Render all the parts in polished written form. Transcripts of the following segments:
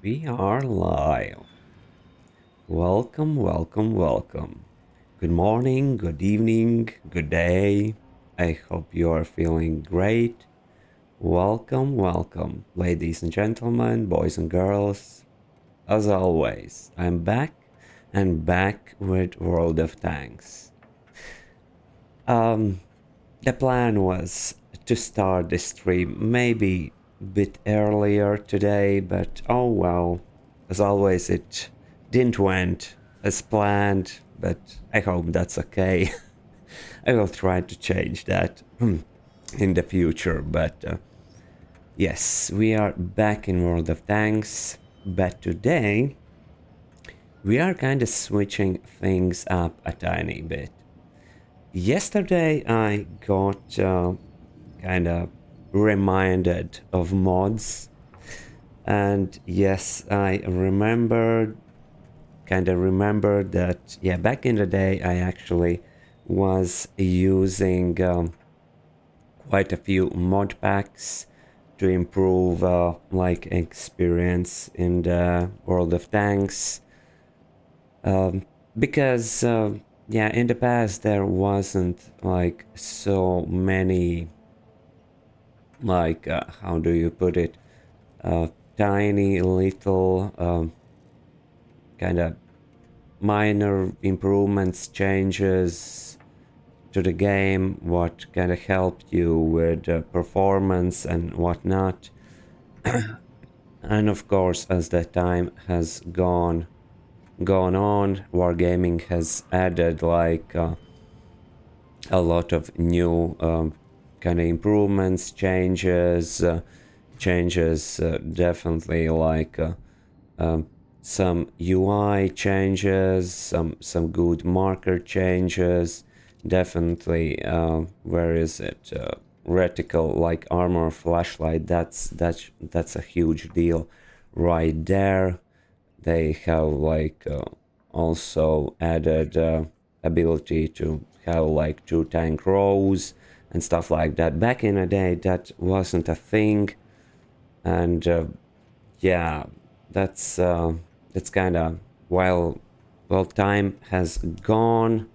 We are live. Welcome, welcome, welcome. Good morning, good evening, good day. I hope you are feeling great. Welcome, welcome, ladies and gentlemen, boys and girls. As always, I'm back and back with World of Tanks. Um, the plan was to start the stream maybe a bit earlier today, but oh well, as always, it didn't went as planned, but I hope that's okay. I will try to change that in the future, but yes, we are back in World of Tanks, but today we are kind of switching things up a tiny bit. Yesterday I got kind of reminded of mods, and yes, I remembered that, yeah, back in the day I actually was using quite a few mod packs to improve like experience in the World of Tanks, because yeah, in the past there wasn't like so many, like how do you put it, uh, tiny little kind of minor improvements, changes to the game, what kind of helped you with performance and whatnot. And of course, as the time has gone on, wargaming has added like a lot of new kind of improvements, changes, definitely like some UI changes, some good marker changes, definitely. Where is it? Reticle, like armor flashlight. That's a huge deal, right there. They have like also added ability to have like two tank rows and stuff like that. Back in the day, that wasn't a thing, and yeah, that's kind of, while time has gone,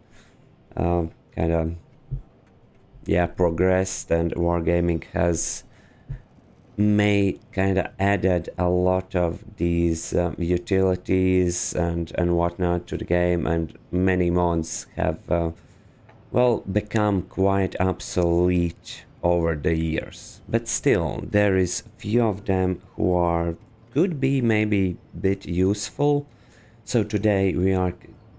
kind of, yeah, progressed, and wargaming has may kind of added a lot of these utilities and whatnot to the game, and many mods have well become quite obsolete over the years. But still, there is few of them who are could be maybe a bit useful. So today we are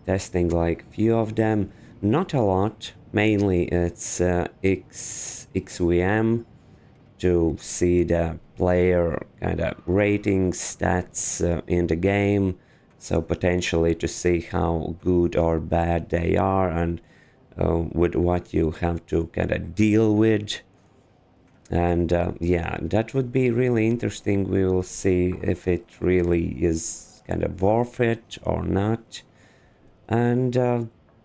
testing like few of them, not a lot. Mainly it's XVM, to see the player kind of rating stats in the game, so potentially to see how good or bad they are, and with what you have to kind of deal with. And yeah, that would be really interesting. We will see if it really is kind of worth it or not. And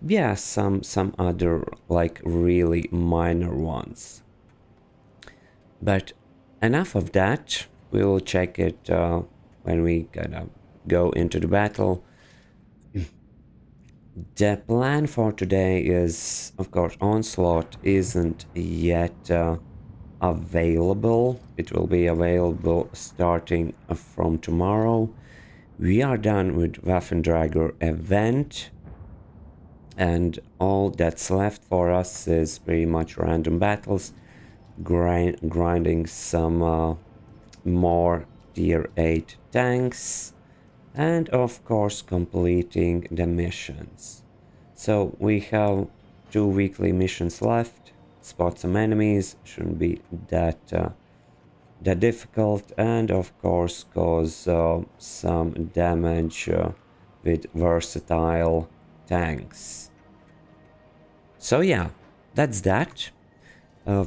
yeah, some other like really minor ones. But enough of that. We'll check it when we kind of go into the battle. The plan for today is, of course, Onslaught isn't yet available. It will be available starting from tomorrow. We are done with Waffendrager event, and all that's left for us is pretty much random battles, grinding some more tier 8 tanks, and of course completing the missions. So we have 2 weekly missions left. Spot some enemies, shouldn't be that difficult, and of course cause some damage with versatile tanks. So yeah, that's that. Uh,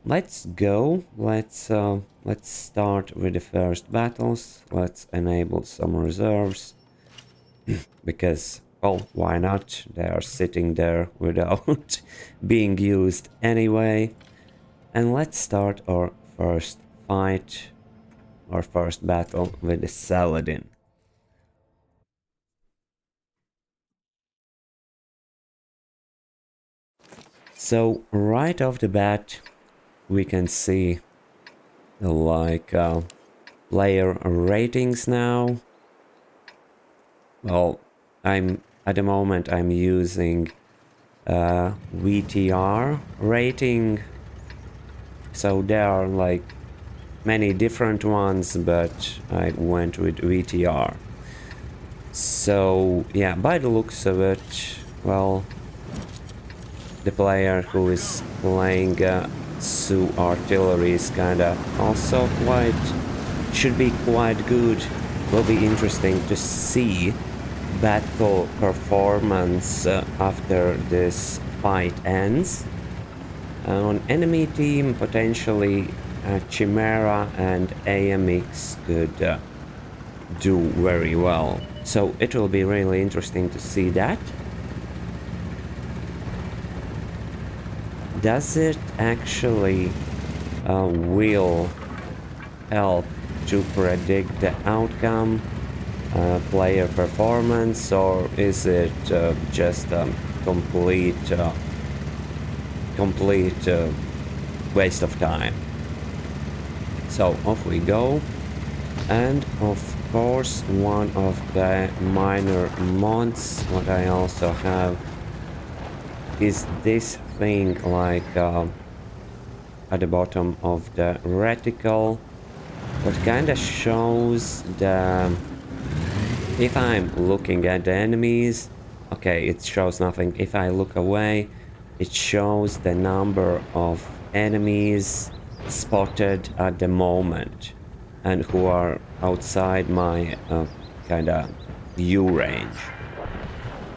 Let's go. Let's start with the first battles. Let's enable some reserves because, well, why not? They are sitting there without being used anyway. And let's start our first fight our first battle with the Saladin. So right off the bat, we can see like player ratings now. Well, at the moment I'm using VTR rating. So there are like many different ones, but I went with VTR. So yeah, by the looks of it, well, the player who is playing Sioux artillery is kinda also should be quite good. Will be interesting to see battle performance after this fight ends. On enemy team, potentially Chimera and AMX could do very well. So it will be really interesting to see that. Does it actually will help to predict the outcome, player performance, or is it just a complete waste of time? So off we go. And of course, one of the minor mods what I also have is this thing like at the bottom of the reticle, what kind of shows the, if I'm looking at the enemies, okay, it shows nothing. If I look away, it shows the number of enemies spotted at the moment and who are outside my kind of view range.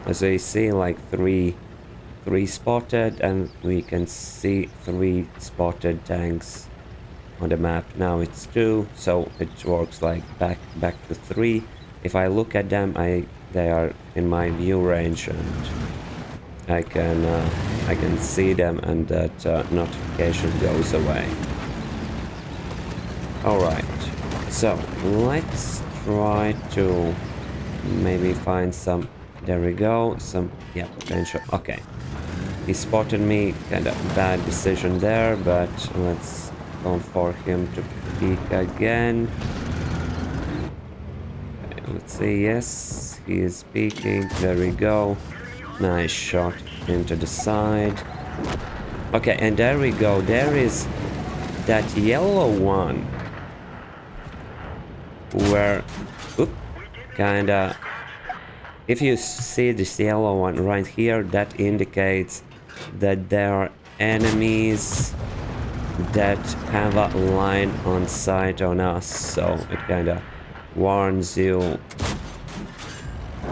As you see, like three spotted, and we can see 3 spotted tanks on the map. Now it's 2, so it works like back to 3. If I look at them, they are in my view range, and I can see them, and that notification goes away. All right, so let's try to maybe find some. There we go. Some, yeah, potential. Okay, he spotted me. Kind of bad decision there, but let's go for him to peek again. Okay, let's see. Yes, he is peeking. There we go. Nice shot into the side. Okay, and there we go. There is that yellow one where, kinda, if you see this yellow one right here, that indicates that there are enemies that have a line on sight on us, so it kinda warns you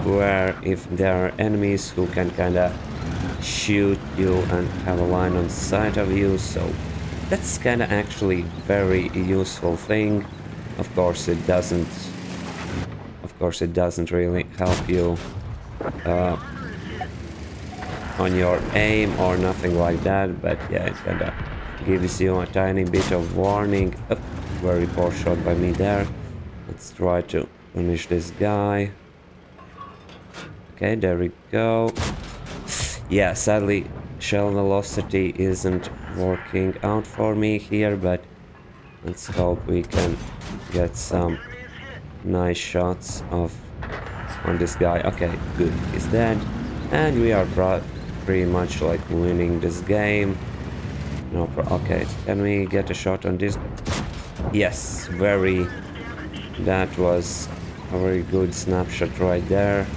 where if there are enemies who can kinda shoot you and have a line on sight of you, so that's kinda actually very useful thing. Of course it doesn't really help you on your aim or nothing like that, but yeah, it kinda gives you a tiny bit of warning. Oh, very poor shot by me there. Let's try to punish this guy. Okay, there we go. Yeah, sadly shell velocity isn't working out for me here, but let's hope we can get some nice shots on this guy. Okay, good, he's dead, and we are pretty much like winning this game. No, okay, can we get a shot on this? Yes, that was a very good snapshot right there,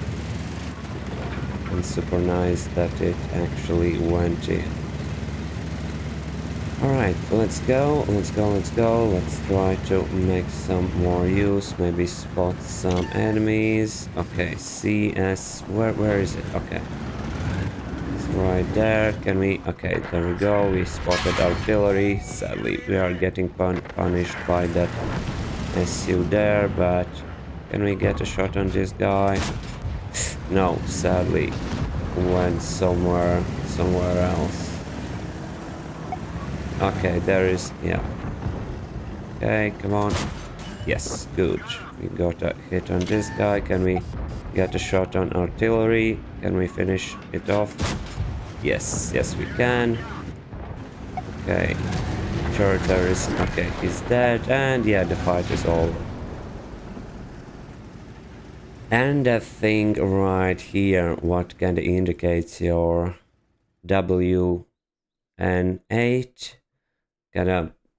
and super nice that it actually went in. Alright, let's go. Let's try to make some more use, maybe spot some enemies. Okay, CS, where is it? Okay, it's right there. Can we, okay, there we go, we spotted artillery. Sadly, we are getting punished by that SU there, but can we get a shot on this guy? No, sadly, went somewhere else. Okay, there is, yeah. Okay, come on. Yes, good. We got a hit on this guy. Can we get a shot on artillery? Can we finish it off? Yes, yes we can. Okay. Sure, there is... Okay, he's dead. And yeah, the fight is over. And that thing right here, what kind of indicates your WN8?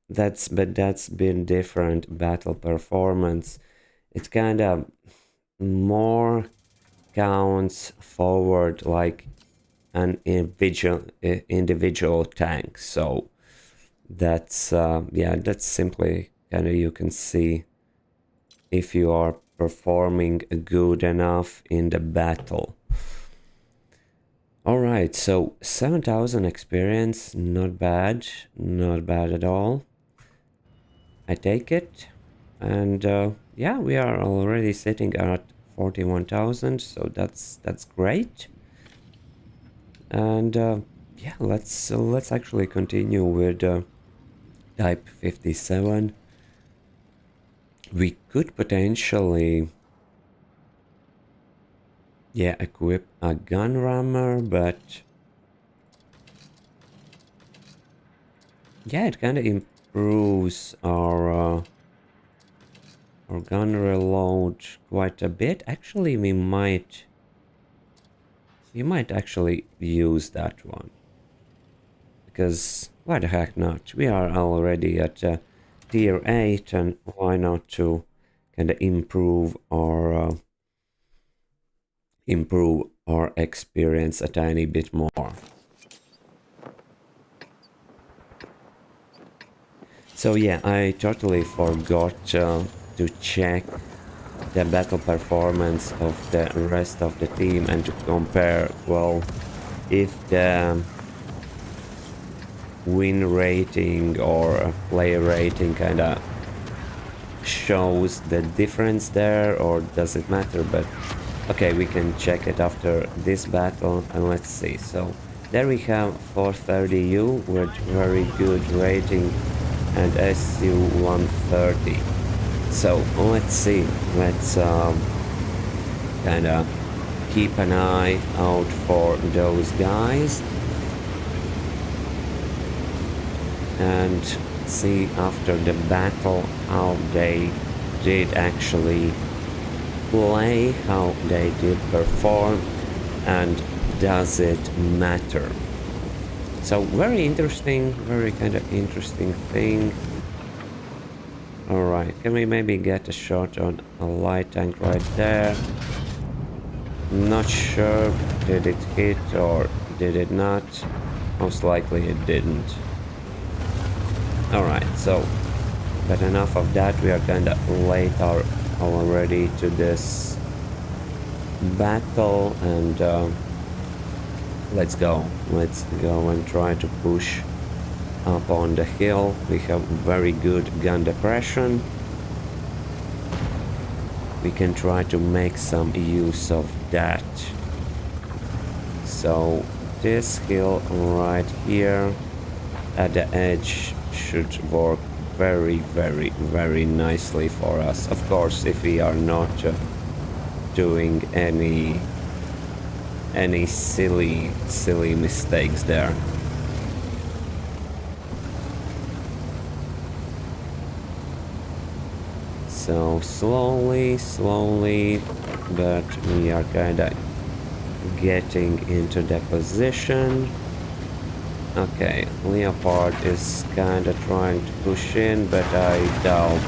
That's been different battle performance. It kind of more counts forward like an individual tank. So that's yeah, that's simply kind of, you can see if you are performing good enough in the battle. All right, so 7,000 experience, not bad at all. I take it, and yeah, we are already sitting at 41,000, so that's great. And yeah, let's actually continue with Type 57. We could potentially, yeah, equip a gun rammer, but yeah, it kind of improves our gun reload quite a bit. Actually, we might actually use that one, because why the heck not? We are already at tier 8, and why not to kind of improve our experience a tiny bit more. So yeah, I totally forgot to check the battle performance of the rest of the team and to compare, well, if the win rating or player rating kind of shows the difference there, or does it matter. But okay, we can check it after this battle, and let's see. So there we have 430U with very good rating and SU 130. So let's see, let's kind of keep an eye out for those guys and see after the battle how they did actually play, how they did perform, and does it matter. So very interesting, very kind of interesting thing. Alright, can we maybe get a shot on a light tank right there? Not sure, did it hit or did it not? Most likely it didn't. Alright, so, but enough of that, we are kinda late already to this battle, and let's go and try to push up on the hill. We have very good gun depression. We can try to make some use of that. So this hill right here at the edge should work very, very, very nicely for us. Of course, if we are not doing any silly mistakes there. So slowly, but we are kinda getting into the position. Okay, Leopard is kinda trying to push in, but I doubt,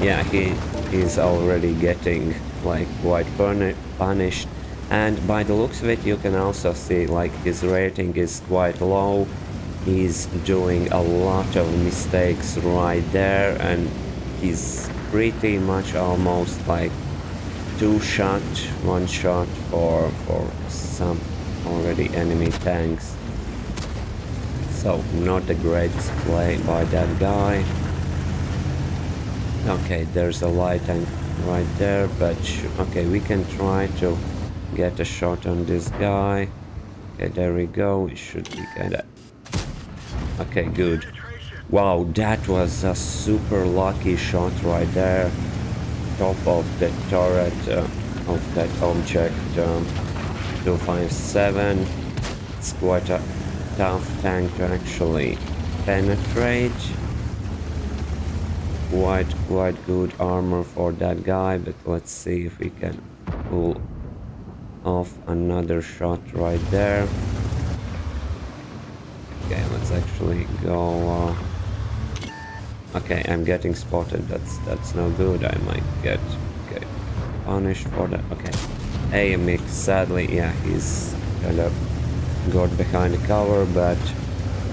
yeah, he's already getting like quite punished. And by the looks of it, you can also see like his rating is quite low. He's doing a lot of mistakes right there, and he's pretty much almost like one shot for some already enemy tanks. So not a great display by that guy. Okay, there's a light tank right there, but okay, we can try to get a shot on this guy. Okay, there we go. It should be kinda... Okay, good. Wow, that was a super lucky shot right there. Top of the turret of that object 257. It's quite a tough tank to actually penetrate. Quite good armor for that guy, but let's see if we can pull off another shot right there. Okay, let's actually go. Okay, I'm getting spotted. That's no good. I might get punished for that. Okay, AMX, sadly, yeah, he's kind of got behind the cover, but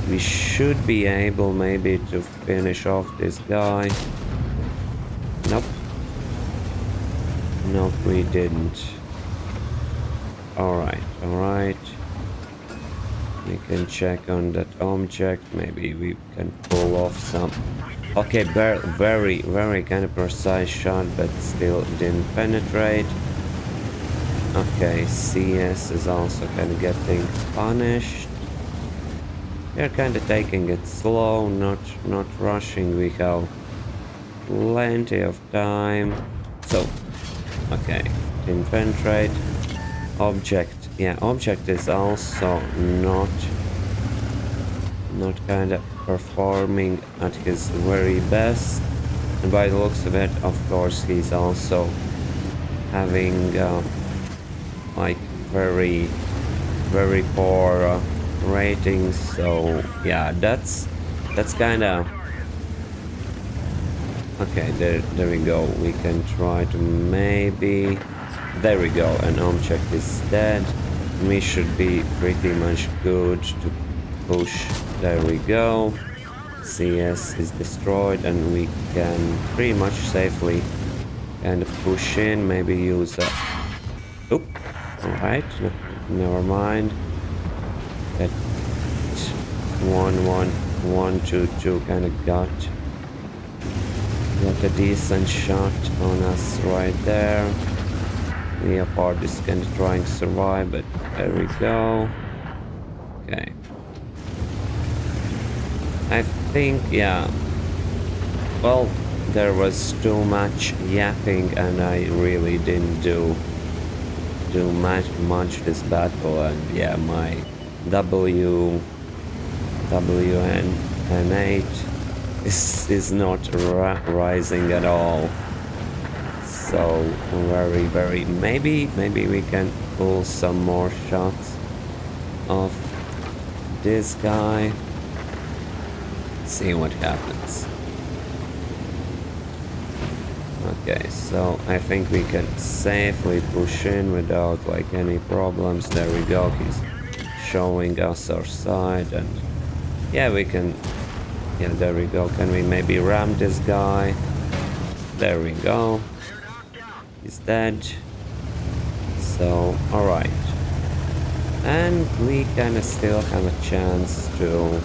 we should be able maybe to finish off this guy. Nope. Nope, we didn't. Alright. We can check on that object. Maybe we can pull off some. Okay, very kind of precise shot, but still didn't penetrate. Okay, CS is also kind of getting punished. We're kind of taking it slow, not rushing. We have plenty of time. So, okay, didn't penetrate. Object, yeah, object is also not kind of performing at his very best. And by the looks of it, of course, he's also having like very poor ratings. So yeah, that's kind of okay. There we go. We can try to maybe. There we go. An object is dead. We should be pretty much good to push. There we go. CS is destroyed, and we can pretty much safely kind of push in. Maybe use a. Oop. Alright, never mind. That 1-1-1-2-2 kind of got a decent shot on us right there. Leopard is kind of trying to survive, but there we go. Okay. I think, yeah. Well, there was too much yapping, and I really didn't do much this battle, and yeah, my WN8 is not rising at all. So very maybe we can pull some more shots of this guy. See what happens. Okay, so I think we can safely push in without like any problems. There we go. He's showing us our side, and yeah, we can. Yeah, there we go. Can we maybe ram this guy? There we go. He's dead. So, alright. And we kind of still have a chance to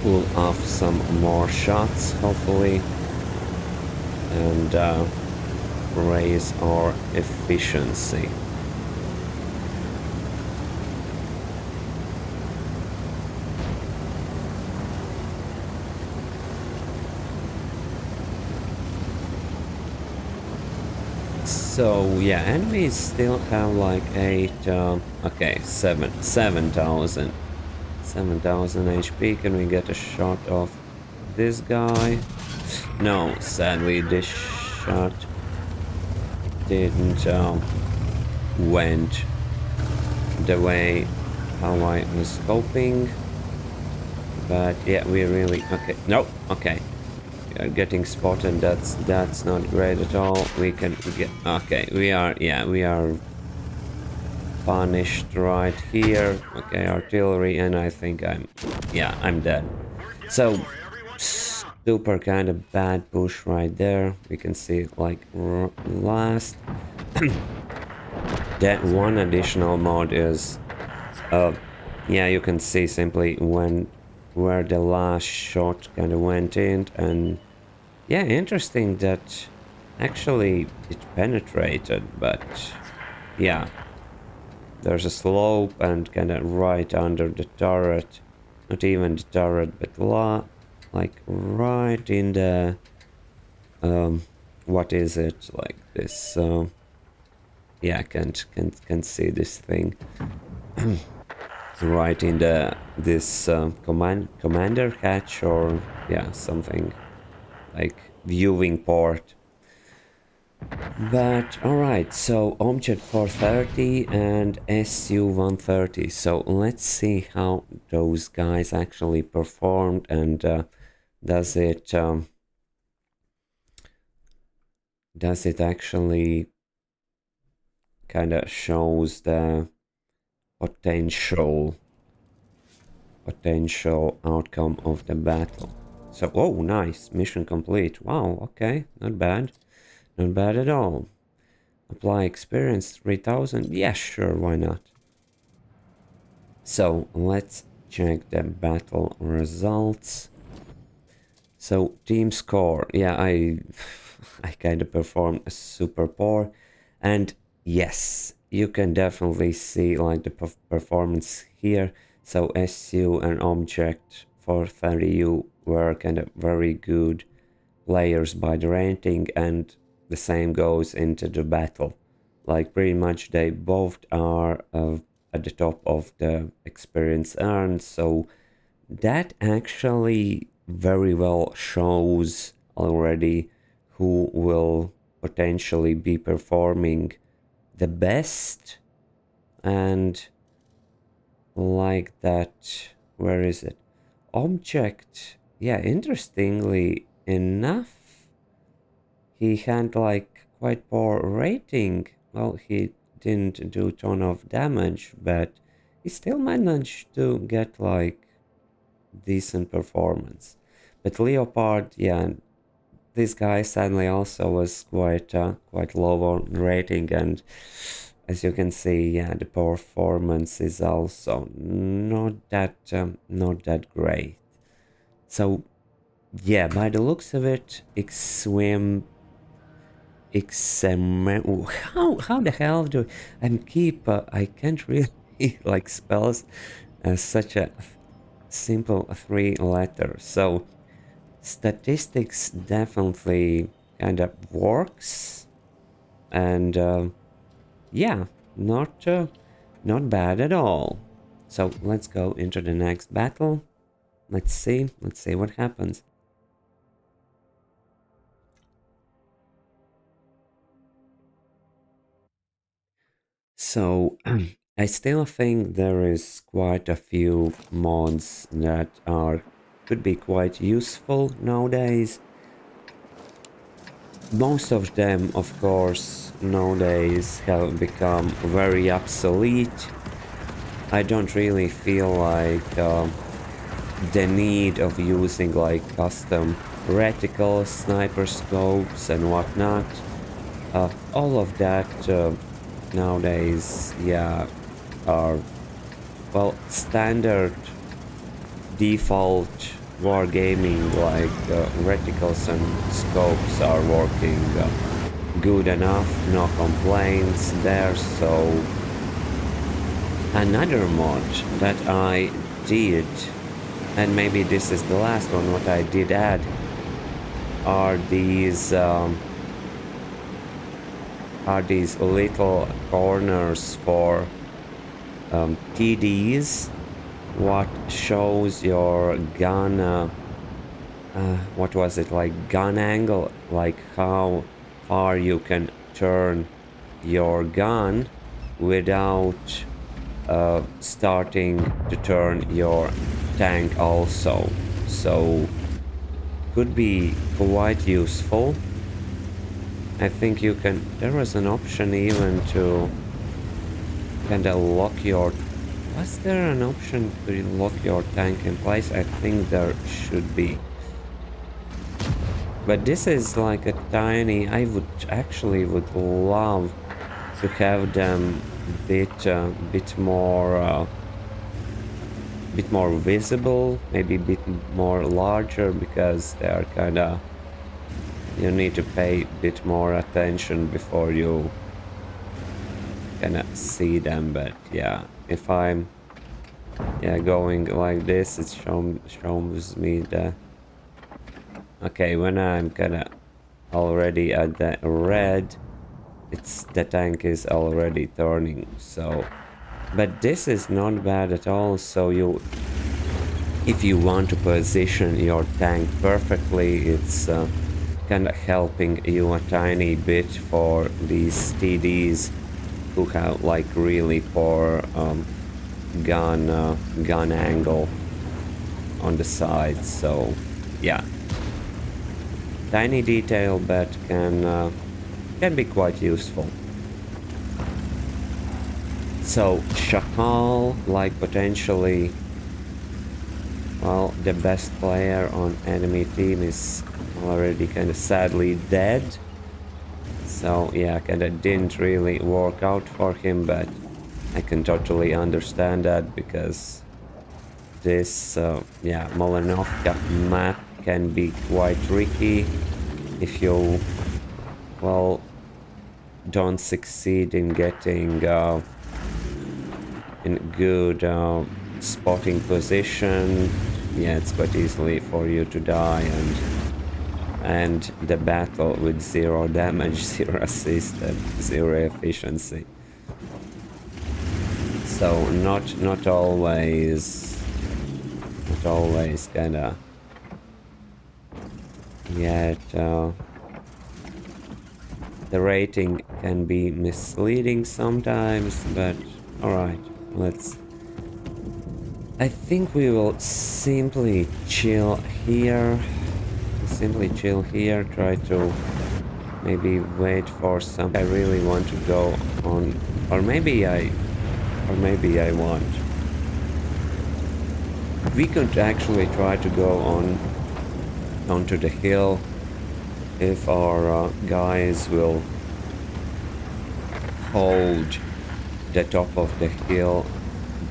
pull off some more shots, hopefully, and raise our efficiency. So yeah, and we still have like 7,000 HP. Can we get a shot of this guy? No, sadly this shot didn't went the way how I was hoping. But yeah, we really okay. No, okay. We are getting spotted. That's not great at all. We can get okay. We are punished right here. Okay, artillery, and I think I'm dead. So super kind of bad push right there. We can see it like last. That one additional mod is yeah, you can see simply where the last shot kind of went in, and yeah, interesting that actually it penetrated, but yeah, there's a slope, and kind of right under the turret not even the turret, but like right in the what is it, like this yeah, I can't see this thing. Right in the this commander hatch, or yeah, something like viewing port. But alright, so object 430 and SU 130. So let's see how those guys actually performed, and does it actually kind of shows the potential outcome of the battle. So, oh, nice, mission complete. Wow, okay, not bad. Not bad at all. Apply experience 3000. Yeah, sure, why not? So let's check the battle results. So team score. Yeah, I I kind of performed a super poor, and yes, you can definitely see like the performance here. So SU and object for 30U were kind of very good players by the rating, and the same goes into the battle. Like pretty much they both are at the top of the experience earned, so that actually very well shows already who will potentially be performing the best. And like that, where is it? Object, yeah, interestingly enough, he had like quite poor rating. Well, he didn't do a ton of damage, but he still managed to get like decent performance. But Leopard, yeah, this guy sadly also was quite low on rating, and as you can see, yeah, the performance is also not that great. So yeah, by the looks of it, XVM, how the hell do I can't really like spells such a simple three letters. So statistics definitely kind of works, and yeah, not bad at all. So let's go into the next battle. Let's see what happens. So I still think there is quite a few mods that could be quite useful nowadays. Most of them, of course, nowadays have become very obsolete. I don't really feel like the need of using like custom reticles, sniper scopes and whatnot. All of that nowadays, yeah, are, well, standard default wargaming, like reticles and scopes are working good enough, no complaints there. So another mod that I did, and maybe this is the last one, what I did add are these little corners for TDs, what shows your gun, what was it, like gun angle, like how far you can turn your gun without starting to turn your tank also. So could be quite useful. I think you can, there was an option even to kind of lock your, was there an option to lock your tank in place? I think there should be. But this is like a tiny, I would actually would love to have them bit more visible, maybe a bit more larger, because they are kind of, you need to pay a bit more attention before you kind of see them. But yeah, if I'm yeah, going like this, it shows me the... Okay, when I'm kinda already at the red, the tank is already turning, so... But this is not bad at all, so if you want to position your tank perfectly, it's kinda helping you a tiny bit for these TDs who have like really poor gun angle on the side. So yeah, tiny detail, but can be quite useful. So Shakal, like potentially, well, the best player on enemy team is already kind of sadly dead. So yeah, kind of didn't really work out for him, but I can totally understand that because this, yeah, Molinovka map can be quite tricky if you, well, don't succeed in getting in good spotting position. Yeah, it's quite easily for you to die and the battle with 0 damage, 0 assist, and 0 efficiency. So not always kinda yet the rating can be misleading sometimes, but alright, I think we will simply chill here. Try to maybe wait for some... I really want to go on, or maybe I won't. We could actually try to go onto the hill if our guys will hold the top of the hill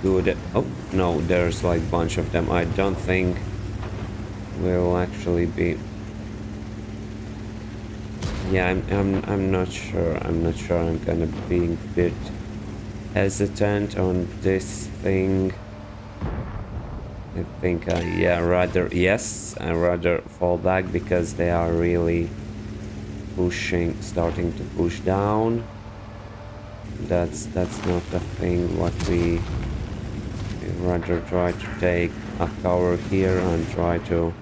good. Oh no, there's like a bunch of them. I don't think we'll actually be... Yeah, I'm not sure. I'm kind of being a bit hesitant on this thing. I think yeah, I rather fall back because they are really starting to push down. That's not the thing what we rather try to take a cover here and try to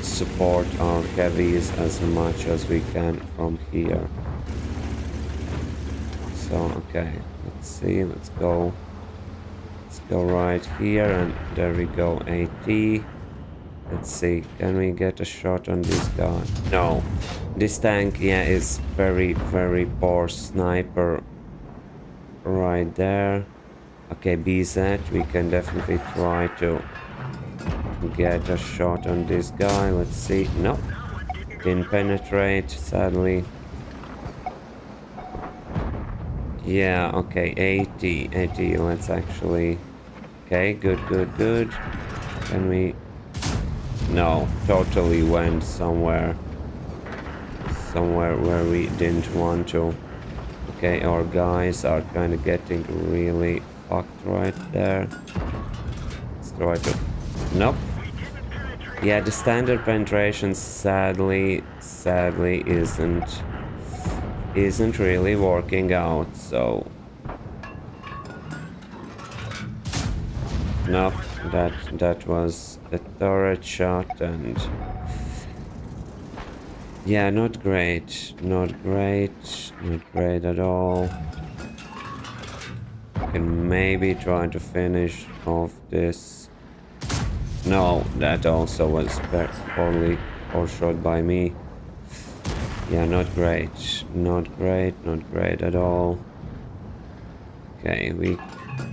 support our heavies as much as we can from here. So okay, let's see, let's go right here, and there we go, AT. Let's see, can we get a shot on this guy? No, this tank, yeah, is very poor sniper right there. Okay, BZ, we can definitely try to get a shot on this guy. Let's see. No, didn't penetrate, sadly. Yeah, okay, 80, let's actually... Okay, good. Can we... No, totally went somewhere where we didn't want to. Okay, our guys are kind of getting really fucked right there. Let's try to... Nope. Yeah, the standard penetration sadly isn't really working out, so... Nope, that was the turret shot, and... Yeah, not great at all. Can maybe try to finish off this. No, that also was poorly shot by me. Yeah, not great at all. Okay, we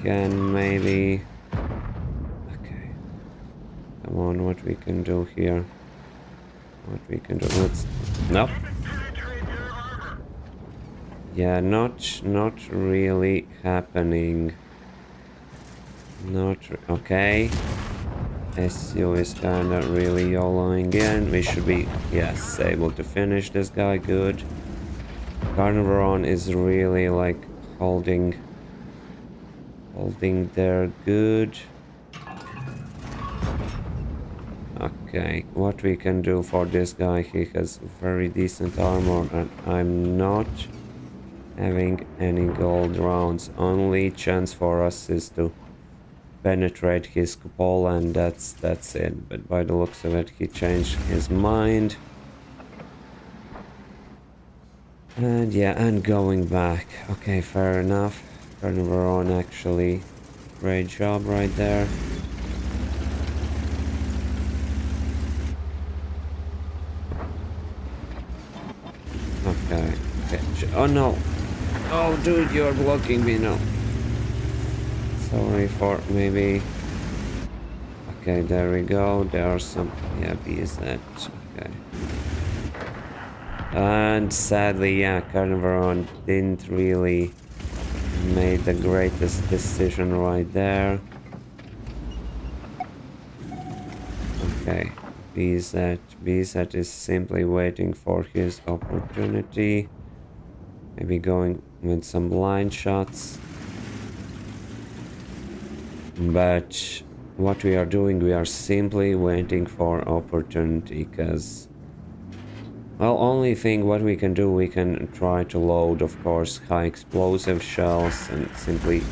can maybe... Okay, come on, what we can do here? Let's... Nope. Yeah, not really happening. Okay. SU is kinda really YOLOing in. We should be, yes, able to finish this guy, good. Carnivoron is really like holding Holding there, good. Okay, what we can do for this guy, he has very decent armor and I'm not having any gold rounds. Only chance for us is to penetrate his cupola and that's it. But by the looks of it, he changed his mind. And yeah, and going back. Okay, fair enough. Carnivore actually, great job right there. Okay, okay. Oh no! Oh dude, you're blocking me now. Sorry for maybe... Okay, there we go. There are some... Yeah, BZ. Okay. And sadly, yeah, Carnivore didn't really made the greatest decision right there. Okay, BZ is simply waiting for his opportunity. Maybe going with some blind shots. But what we are doing, we are simply waiting for opportunity, because... Well, only thing what we can do, we can try to load, of course, high explosive shells and simply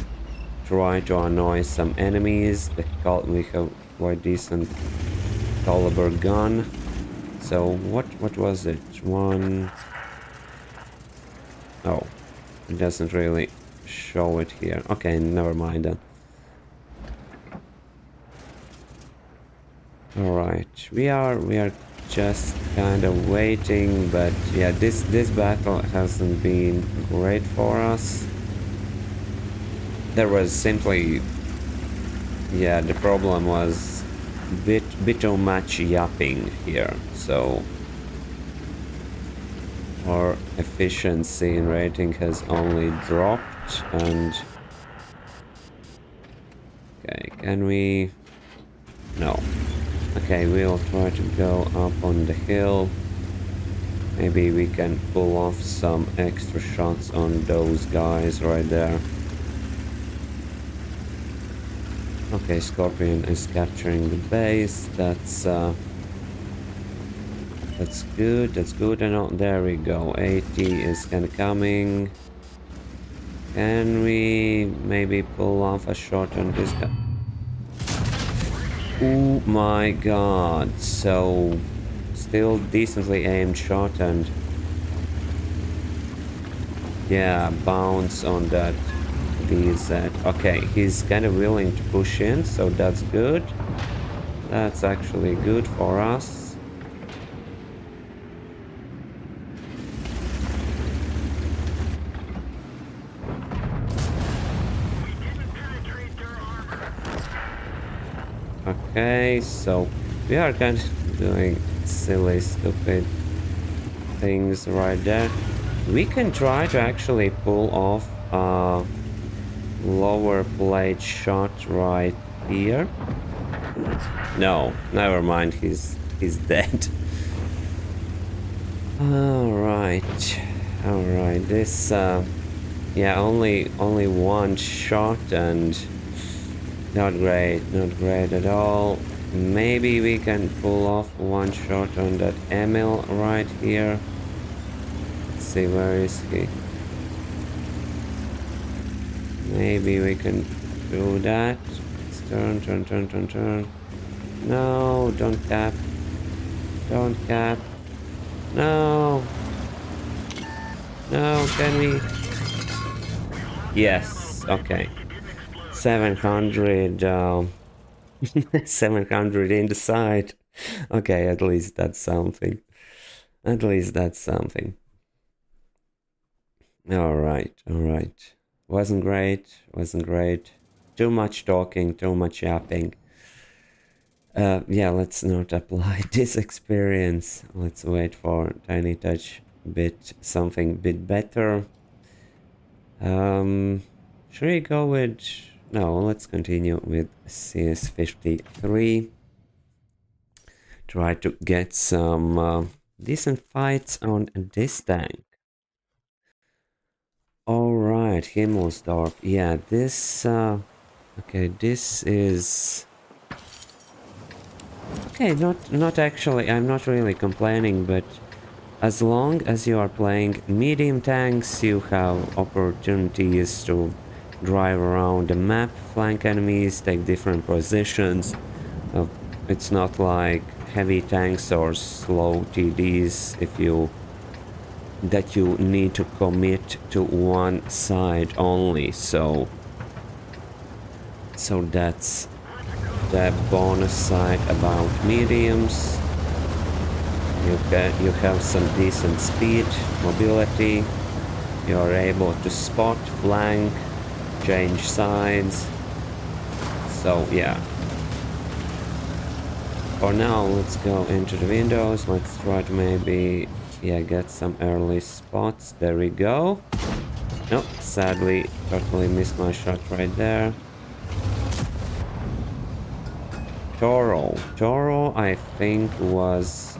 try to annoy some enemies. We have quite decent caliber gun. So what was it? One... Oh, it doesn't really show it here. Okay, never mind then. All right, we are just kind of waiting, but yeah, this battle hasn't been great for us. There was simply, yeah, the problem was bit too much yapping here, so our efficiency in rating has only dropped. And okay, can we... No. Okay, we'll try to go up on the hill. Maybe we can pull off some extra shots on those guys right there. Okay, Scorpion is capturing the base. That's good. That's good. And oh, there we go. 80 is kind of coming. Can we maybe pull off a shot on this guy? Oh my god. So still decently aimed shot, and yeah, bounce on that BZ. Okay, he's kind of willing to push in, so that's good. That's actually good for us. Okay, so we are kind of doing silly, stupid things right there. We can try to actually pull off a lower plate shot right here. No, never mind, he's dead. Alright. Alright, this yeah, only one shot and not great at all. Maybe we can pull off one shot on that Emil right here. Let's see, where is he? Maybe we can do that. Let's turn. No, don't cap. Don't cap. No. No, can we? Yes, okay. 700, 700 in the side. Okay, at least that's something. At least that's something. Alright. Wasn't great. Too much talking, too much yapping. Yeah, let's not apply this experience. Let's wait for Tiny Touch something bit better. Should we go with... No, let's continue with CS53. Try to get some decent fights on this tank. Alright, Himmelsdorf. Yeah, this Okay, this is... Okay, not actually, I'm not really complaining, but as long as you are playing medium tanks, you have opportunities to drive around the map, flank enemies, take different positions. Uh, it's not like heavy tanks or slow TDs that you need to commit to one side only. So that's the bonus side about mediums. You have some decent speed, mobility. You are able to spot, flank, change sides. So yeah. For now, let's go into the windows. Let's try to maybe, yeah, get some early spots. There we go. Nope, sadly, totally missed my shot right there. Toro, I think was...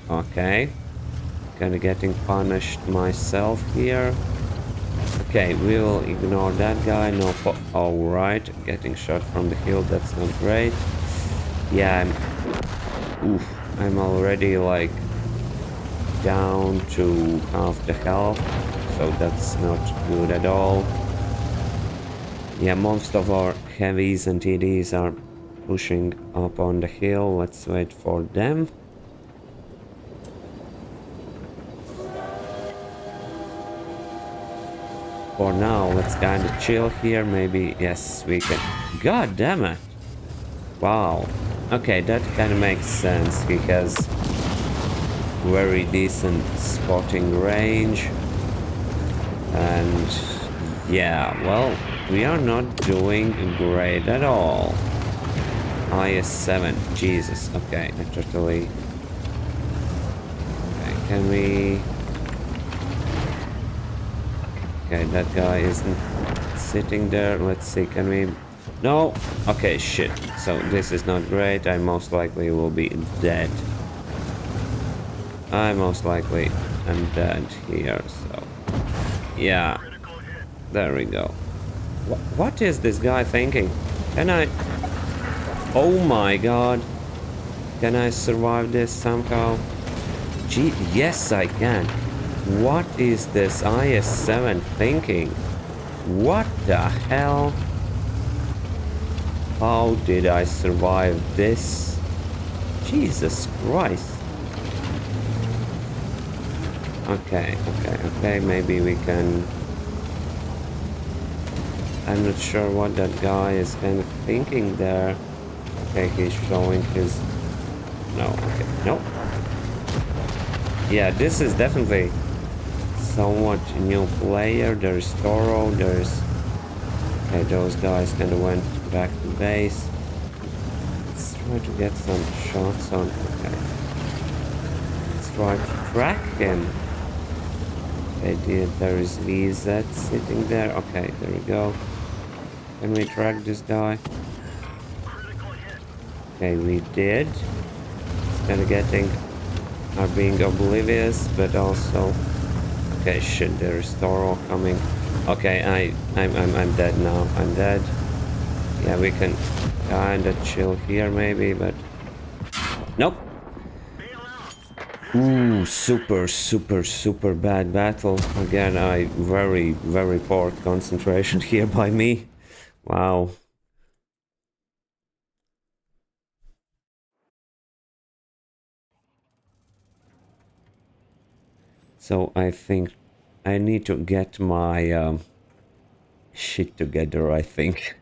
Okay. Kinda getting punished myself here. Okay, we'll ignore that guy. No, alright. Getting shot from the hill, that's not great. Yeah, I'm already like down to half the health, so that's not good at all. Yeah, most of our heavies and TDs are pushing up on the hill. Let's wait for them. For now, let's kind of chill here. Maybe, yes, we can... God damn it! Wow. Okay, that kind of makes sense. He has very decent spotting range. And yeah, well, we are not doing great at all. IS-7, Jesus. Okay, I totally... Okay, can we... Okay, that guy isn't sitting there. Let's see, can we... No! Okay, shit. So this is not great. I most likely will be dead. I most likely am dead here, so... Yeah. There we go. What is this guy thinking? Can I... Oh my god. Can I survive this somehow? Gee, yes I can. What is this IS-7 thinking? What the hell? How did I survive this? Jesus Christ. Okay, maybe we can... I'm not sure what that guy is kind of thinking there. Okay, he's showing his... No, okay, no. Yeah, this is definitely somewhat new player. There's Toro, there's... Okay, those guys kind of went back to base. Let's try to get some shots on... Okay. Let's try to track him. Okay, there is VZ sitting there. Okay, there we go. Can we track this guy? Okay, we did. It's kind of getting... Are being oblivious, but also... Okay, shit, there's Toro coming. Okay, I'm dead now. I'm dead. Yeah, we can kinda chill here maybe, but... Nope! Ooh, super bad battle. Again, very poor concentration here by me. Wow. So I think I need to get my shit together, I think.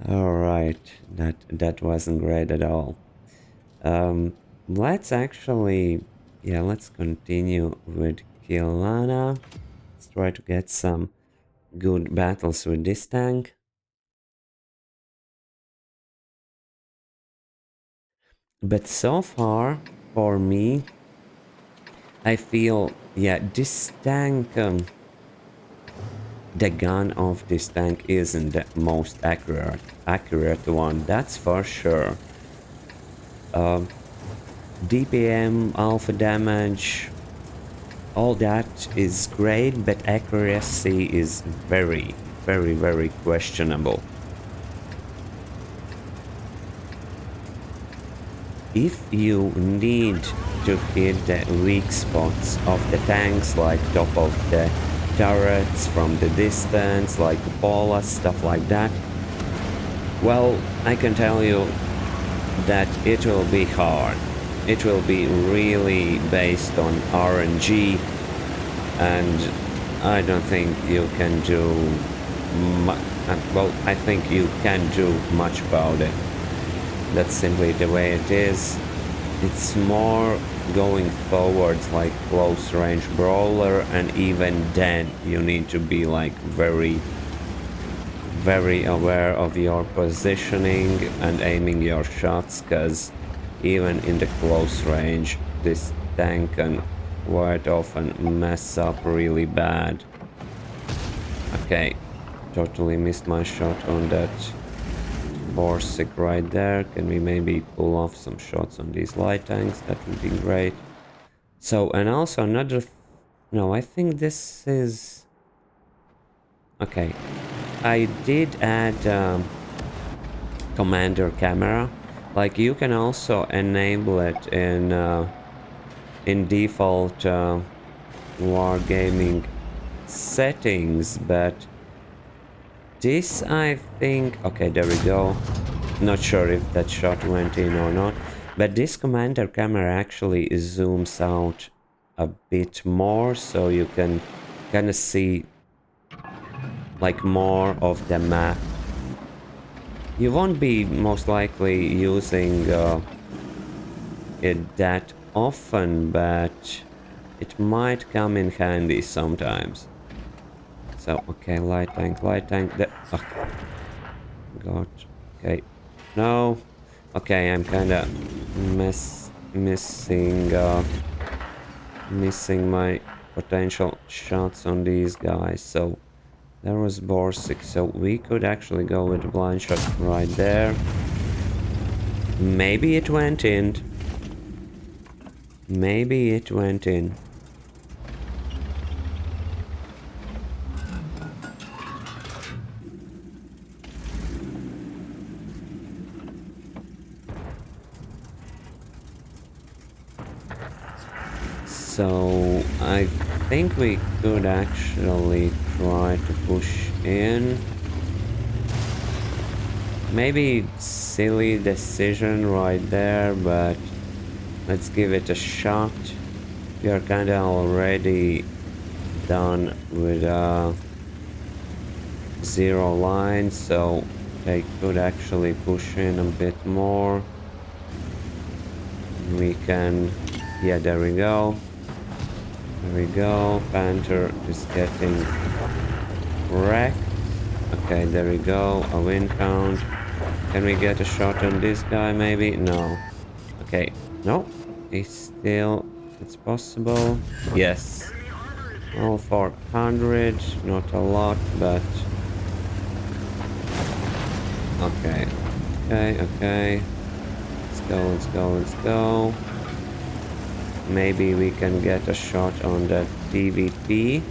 Alright, that wasn't great at all. Let's actually... Yeah, let's continue with Kilana. Let's try to get some good battles with this tank. But so far, for me, I feel, yeah, this tank, the gun of this tank isn't the most accurate one, that's for sure. DPM, alpha damage, all that is great, but accuracy is very, very, very questionable. If you need to hit the weak spots of the tanks, like top of the turrets from the distance, like Pola, stuff like that, well, I can tell you that it will be hard. It will be really based on RNG, and I don't think you can do much. Well, I think you can do much about it. That's simply the way it is. It's more going forwards like close range brawler, and even then you need to be like very, very aware of your positioning and aiming your shots, because even in the close range this tank can quite often mess up really bad. Okay, totally missed my shot on that Borsig right there. Can we maybe pull off some shots on these light tanks? That would be great. So, and also another... No, I think this is... Okay. I did add commander camera. Like, you can also enable it in default wargaming settings, but this, I think... Okay, there we go. Not sure if that shot went in or not, but this commander camera actually zooms out a bit more, so you can kind of see like more of the map. You won't be most likely using it that often, but it might come in handy sometimes. So, okay, light tank, okay. God, okay, no, okay, I'm kinda missing my potential shots on these guys. So, there was Borsig, so we could actually go with a blind shot right there. Maybe it went in. Maybe it went in. So I think we could actually try to push in. Maybe silly decision right there, but let's give it a shot. We are kinda already done with 0 line, so they could actually push in a bit more. We can... Yeah, there we go. There we go. Panther is getting wrecked. Okay, there we go. A win count. Can we get a shot on this guy maybe? No. Okay. No. It's still... It's possible. Yes. All 400. Not a lot, but... Okay. Okay, okay. Let's go, let's go, let's go. Maybe we can get a shot on that TVP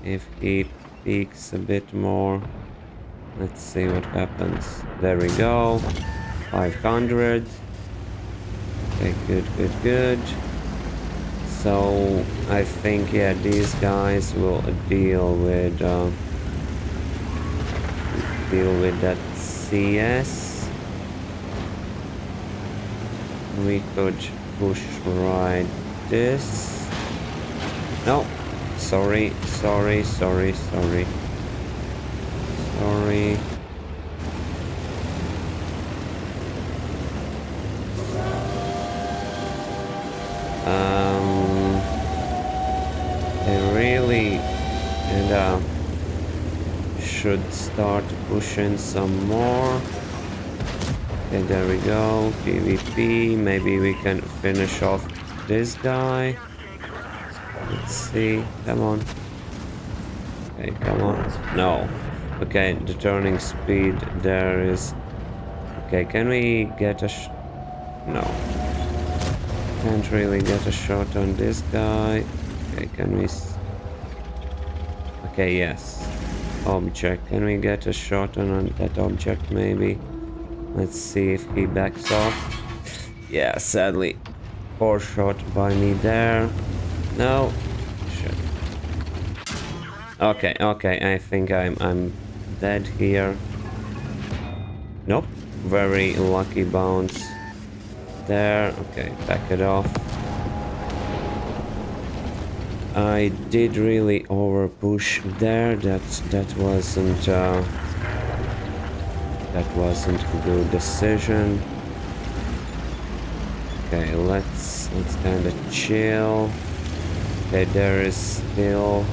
if he peeks a bit more. Let's see what happens. There we go. 500. Okay, good, good, good. So I think, yeah, these guys will deal with that CS. We could push right this. No, sorry, sorry, sorry, sorry. Sorry. I really should start pushing some more. Okay, there we go. PvP. Maybe we can finish off this guy. Let's see. Come on. Okay, come on. No. Okay, the turning speed there is... Okay, can we get a... No. Can't really get a shot on this guy. Okay, can we... Okay, yes. Object. Can we get a shot on that object, maybe? Let's see if he backs off. Yeah, sadly. Poor shot by me there. No. Shit. Okay, okay, I think I'm dead here. Nope. Very lucky bounce. There. Okay, back it off. I did really over push there. That wasn't a good decision. Okay, let's kind of chill. Okay, there is still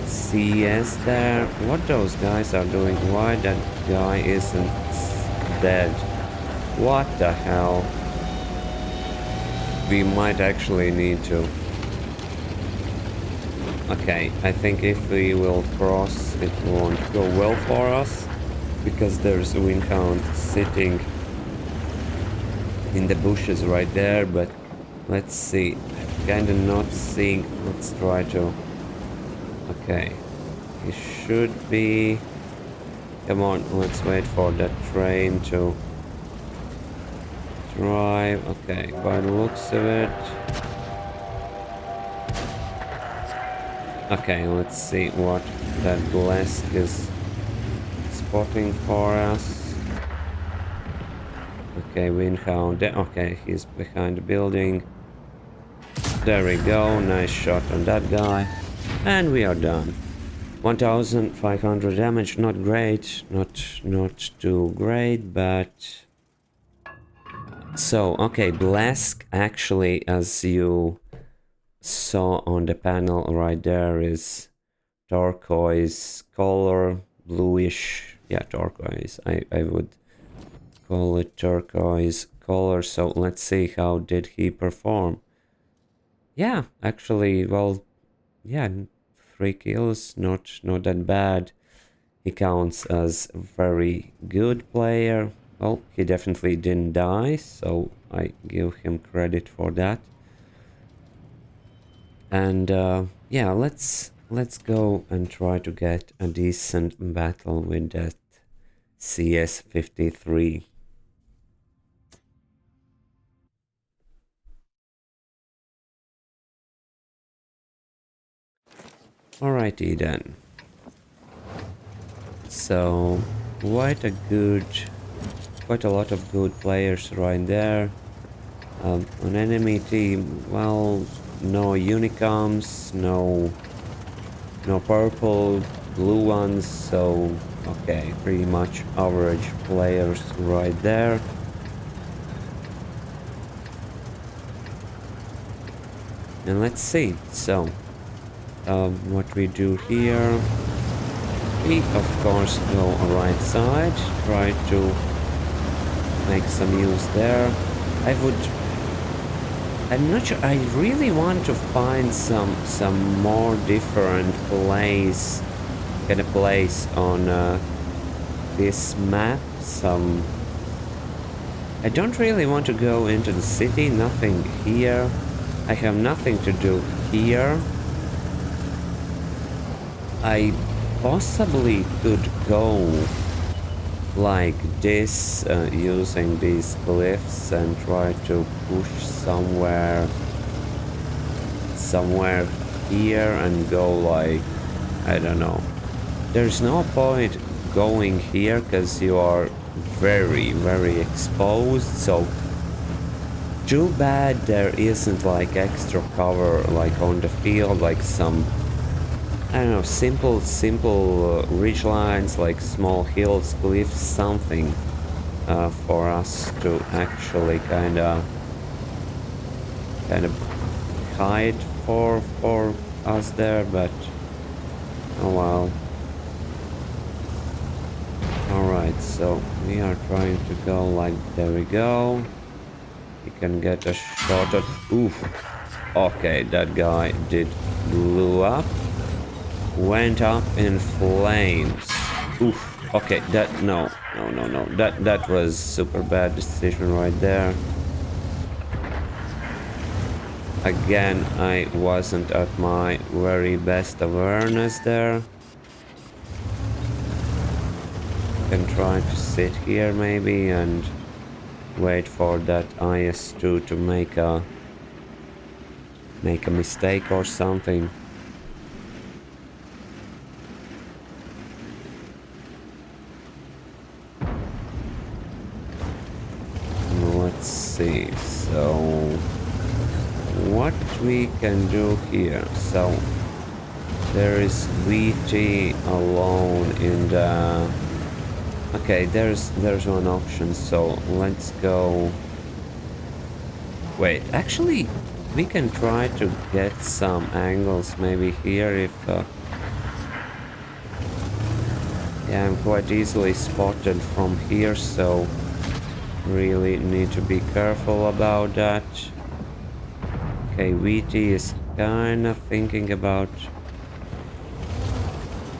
CS there. What those guys are doing? Why that guy isn't dead? What the hell? We might actually need to. Okay, I think if we will cross, it won't go well for us, because there's a win count sitting in the bushes right there, but let's see. I'm kinda not seeing. Let's try to... Okay, he should be... Come on, let's wait for that train to drive. Okay, by the looks of it. Okay, let's see what that blast is spotting for us. Okay, Windhound. Okay, he's behind the building. There we go. Nice shot on that guy. And we are done. 1500 damage. Not great. Not too great, but... So, okay, Blask actually, as you saw on the panel right there, is turquoise color, bluish, yeah, turquoise. I would call it turquoise color. So let's see, how did he perform? Yeah, actually, well, yeah, 3 kills, not that bad. He counts as a very good player. Well, he definitely didn't die, so I give him credit for that. And yeah, let's go and try to get a decent battle with that CS-53. Alrighty then. So quite a lot of good players right there. On enemy team, well, no unicoms, no purple, blue ones, so okay, pretty much average players right there. And let's see, so what we do here, we of course go on right side, try to make some use there. I'm not sure. I really want to find some more different kind of place on this map. I don't really want to go into the city. Nothing here. I have nothing to do here. I possibly could go like this, using these cliffs, and try to push somewhere here and go like, I don't know. There's no point going here because you are very exposed, so too bad there isn't like extra cover like on the field, like some, I don't know, simple ridge lines, like small hills, cliffs, something for us to actually kind of hide for us there, but oh well. Alright, so we are trying to go like, there we go. You can get a shot at, oof. Okay, that guy did blew up. Went up in flames. Oof. Okay, no. That was super bad decision right there. Again, I wasn't at my very best awareness there. Can try to sit here maybe and wait for that IS-2 to make a mistake or something. Let's see. So what we can do here. So there is WT alone in the... Okay, there's one option, so let's go... Wait, actually, we can try to get some angles maybe here if... Yeah, I'm quite easily spotted from here, so really need to be careful about that. Okay, WT is kind of thinking about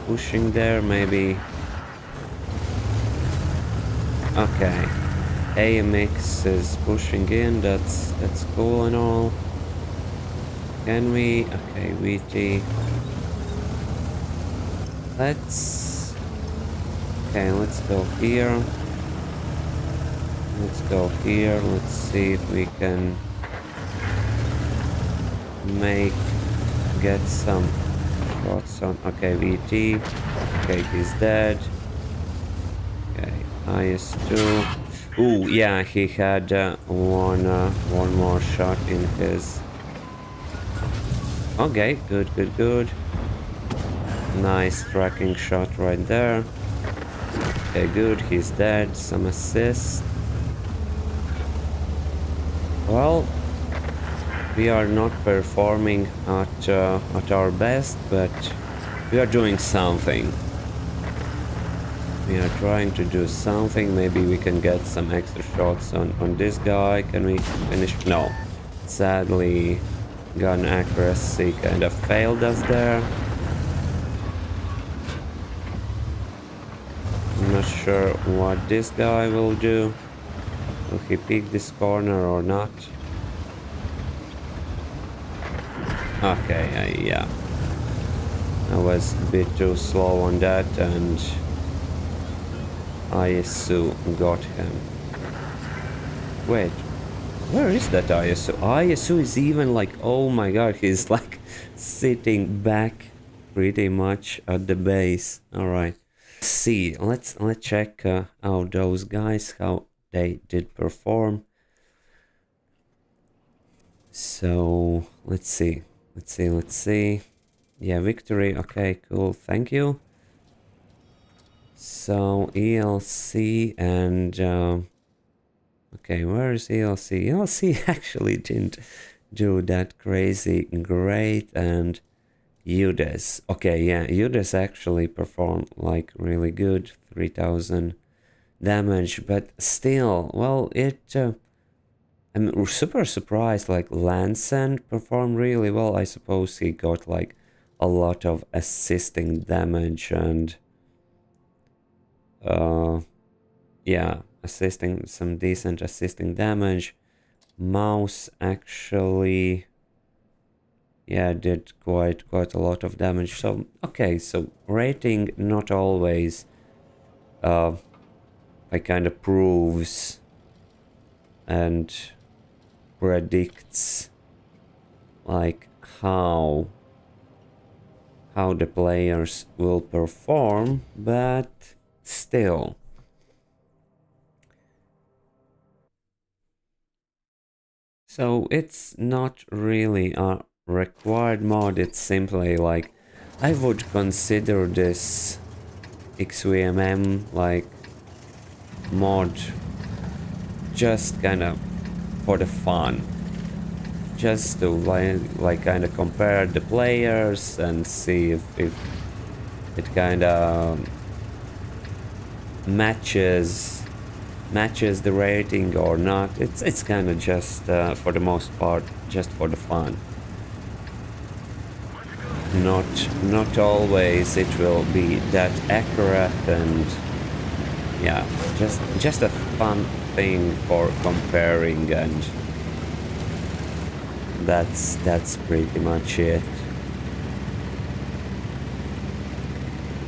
pushing there, maybe... Okay, AMX is pushing in, that's cool and all. Can we... Okay, VT. Okay, let's go here. Let's go here, let's see if we can get some shots on... Okay, VT. Okay, he's dead. Okay, IS-2. Ooh, yeah, he had one more shot in his... Okay, good. Nice tracking shot right there. Okay, good, he's dead. Some assist. Well, we are not performing at our best, but we are doing something. We are trying to do something. Maybe we can get some extra shots on this guy. Can we finish? No. Sadly, gun accuracy kind of failed us there. I'm not sure what this guy will do. Will he pick this corner or not? Okay, yeah. I was a bit too slow on that, and ISU got him. Wait, where is that ISU? ISU is even like, oh my god, he's like sitting back pretty much at the base. Alright. See, let's check out those guys, how they did perform. So let's see. Yeah, victory. Okay, cool, thank you. So ELC and okay, where is ELC? ELC actually didn't do that crazy great, and UDES. Okay, yeah, UDES actually performed like really good, 3000 damage, but still, well, I'm super surprised, like Lansen performed really well. I suppose he got like a lot of assisting damage and yeah, some decent assisting damage. Mouse actually, yeah, did quite a lot of damage. So okay, so rating not always like kind of proves and predicts like how the players will perform, but still. So it's not really a required mod, it's simply like I would consider this XVM like mod just kind of for the fun, just to like kind of compare the players and see if it kind of matches the rating or not. It's kind of just for the most part just for the fun. Not always it will be that accurate, and yeah, just a fun thing for comparing and that's pretty much it.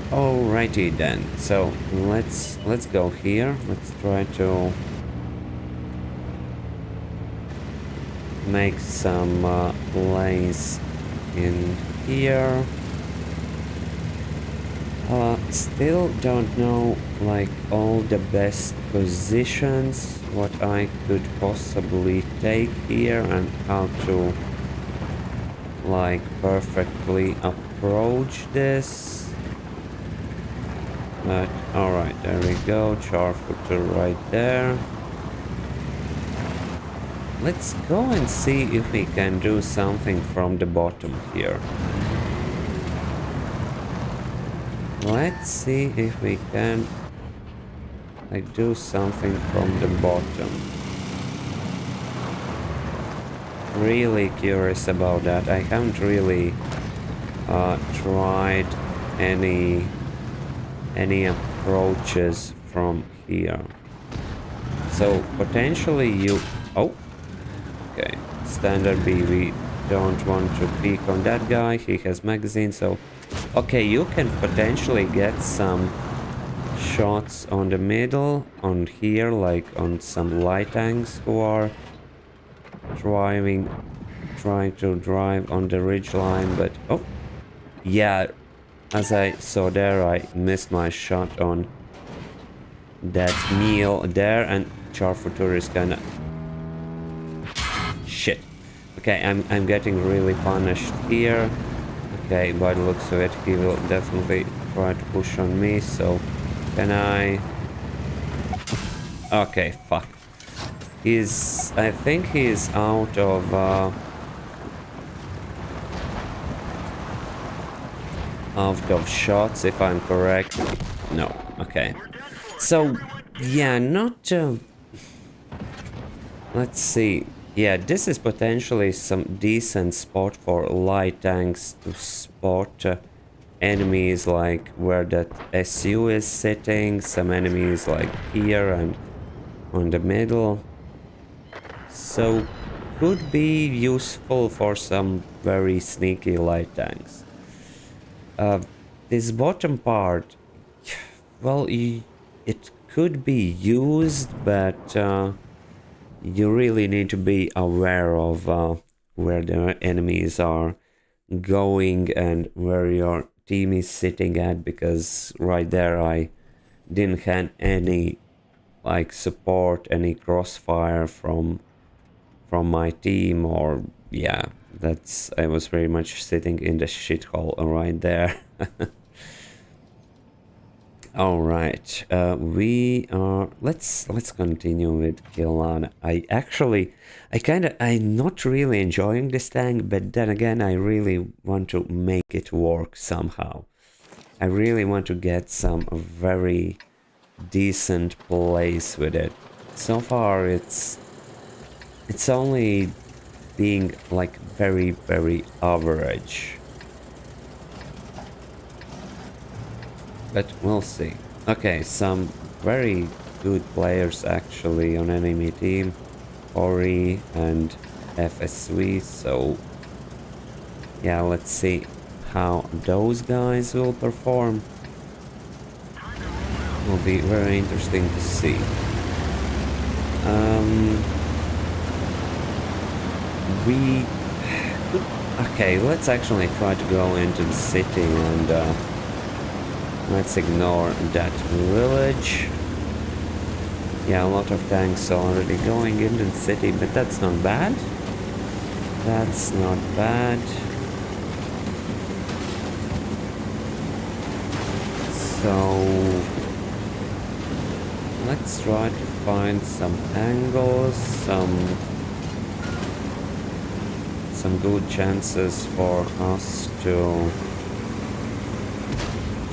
Alrighty then, so let's go here. Let's try to make some lanes in here. Still don't know like all the best positions what I could possibly take here and how to like perfectly approach this. But alright, there we go, Charfooter right there. Let's go and see if we can do something from the bottom here. Let's see if we can like do something from the bottom. Really curious about that. I haven't really tried any approaches from here. So potentially you... Oh! Okay, standard B, we don't want to peek on that guy, he has magazine, so... Okay, you can potentially get some shots on the middle, on here, like on some light tanks who are trying to drive on the ridge line, but... Oh! Yeah, as I saw there, I missed my shot on that Neil there, and Charfooter is kinda... Shit. Okay, I'm getting really punished here. Okay, by the looks of it, he will definitely try to push on me, so... Can I... Okay, fuck. I think he's out of shots, if I'm correct. No, okay. So, yeah, not... let's see. Yeah, this is potentially some decent spot for light tanks to spot enemies, like where that SU is sitting, some enemies like here and on the middle. So, could be useful for some very sneaky light tanks. This bottom part, well, it could be used, but you really need to be aware of where the enemies are going and where your team is sitting at, because right there I didn't have any like support, any crossfire from my team, or yeah, I was very much sitting in the shithole right there. All right, we are. Let's continue with Kilana. I'm not really enjoying this tank, but then again, I really want to make it work somehow. I really want to get some very decent plays with it. So far, it's only being like very average. But we'll see. Okay, some very good players actually on enemy team. Ori and FSV, so... Yeah, let's see how those guys will perform. Will be very interesting to see. Okay, let's actually try to go into the city and... let's ignore that village. Yeah, a lot of tanks already going into the city, but that's not bad. That's not bad. So... let's try to find some angles, some good chances for us to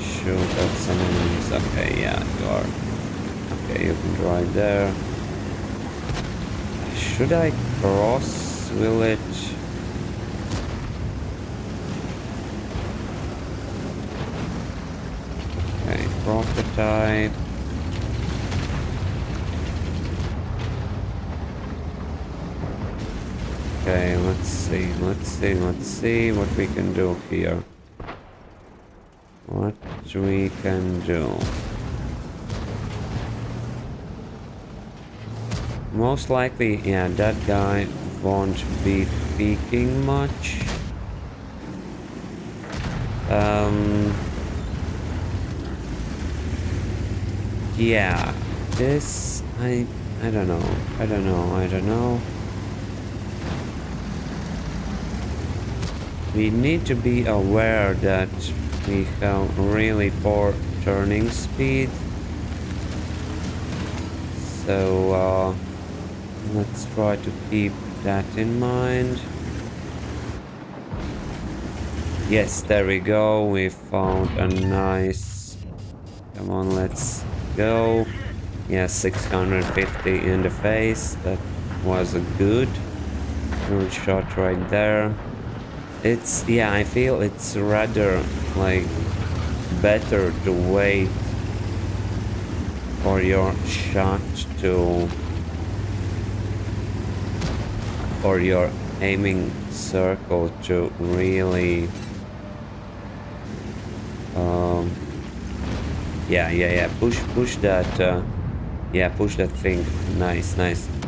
shoot at some enemies. Okay, yeah, you are. Okay, you can drive there. Should I cross village? Okay, prototype. Okay, let's see what we can do here. What we can do. Most likely, yeah, that guy won't be peeking much. Yeah, this, I don't know. We need to be aware that we have really poor turning speed. So, let's try to keep that in mind. Yes, there we go. We found a nice... Come on, let's go. Yeah, 650 in the face. That was a good shot right there. It's... Yeah, I feel it's rather, like, better to wait for your shot to... for your aiming circle to really... Yeah. Push that. Yeah, push that thing. Nice.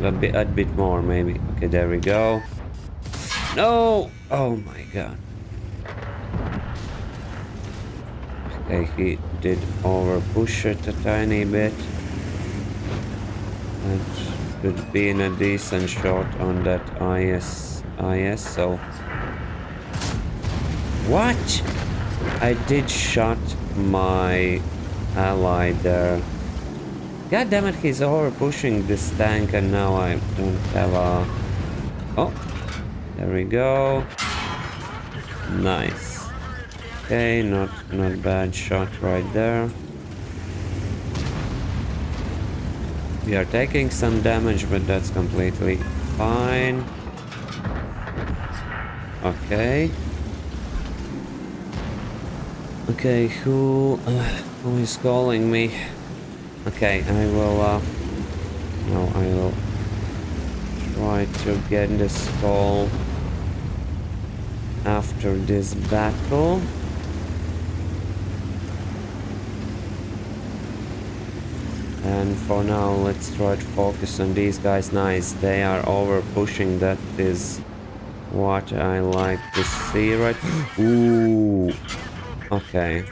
A bit more, maybe. Okay, there we go. No! Oh my god. Okay, he did over push it a tiny bit. That could be in a decent shot on that IS. So. What? I did shot my ally there. God damn it, he's over pushing this tank and now I don't have a... Oh, there we go. Nice. Okay, not bad shot right there. We are taking some damage, but that's completely fine. Okay. Okay, who is calling me? Okay, I will try to get this call after this battle. And for now, let's try to focus on these guys. Nice, they are over pushing. That is what I like to see, right? Ooh. Okay.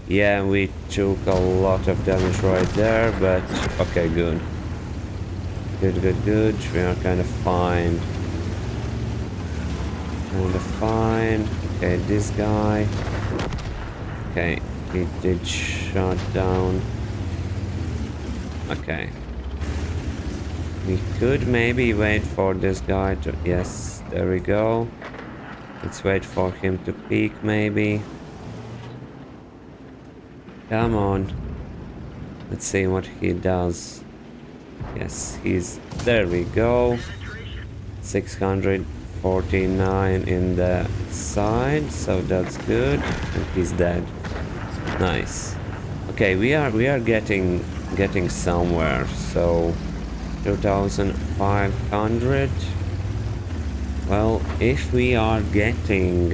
Yeah, we took a lot of damage right there, but okay, good. Good. We are kind of fine. Okay, this guy. Okay, he did shut down. Okay. We could maybe wait for this guy to... Yes, there we go. Let's wait for him to peek, maybe. Come on. Let's see what he does. Yes, he's... There we go. 649 in the side, so that's good. And he's dead. Nice. Okay, we are getting somewhere. So 2500. Well, if we are getting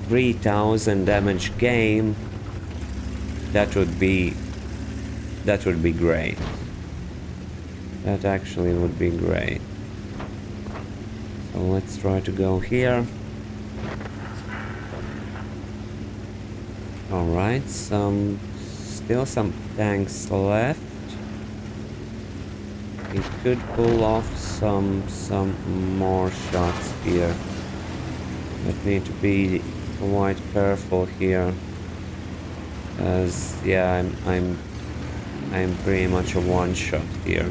3000 damage game, that would be great. That actually would be great. So let's try to go here. All right, still some tanks left. We could pull off some more shots here, but need to be quite careful here, as yeah, I'm pretty much a one-shot here.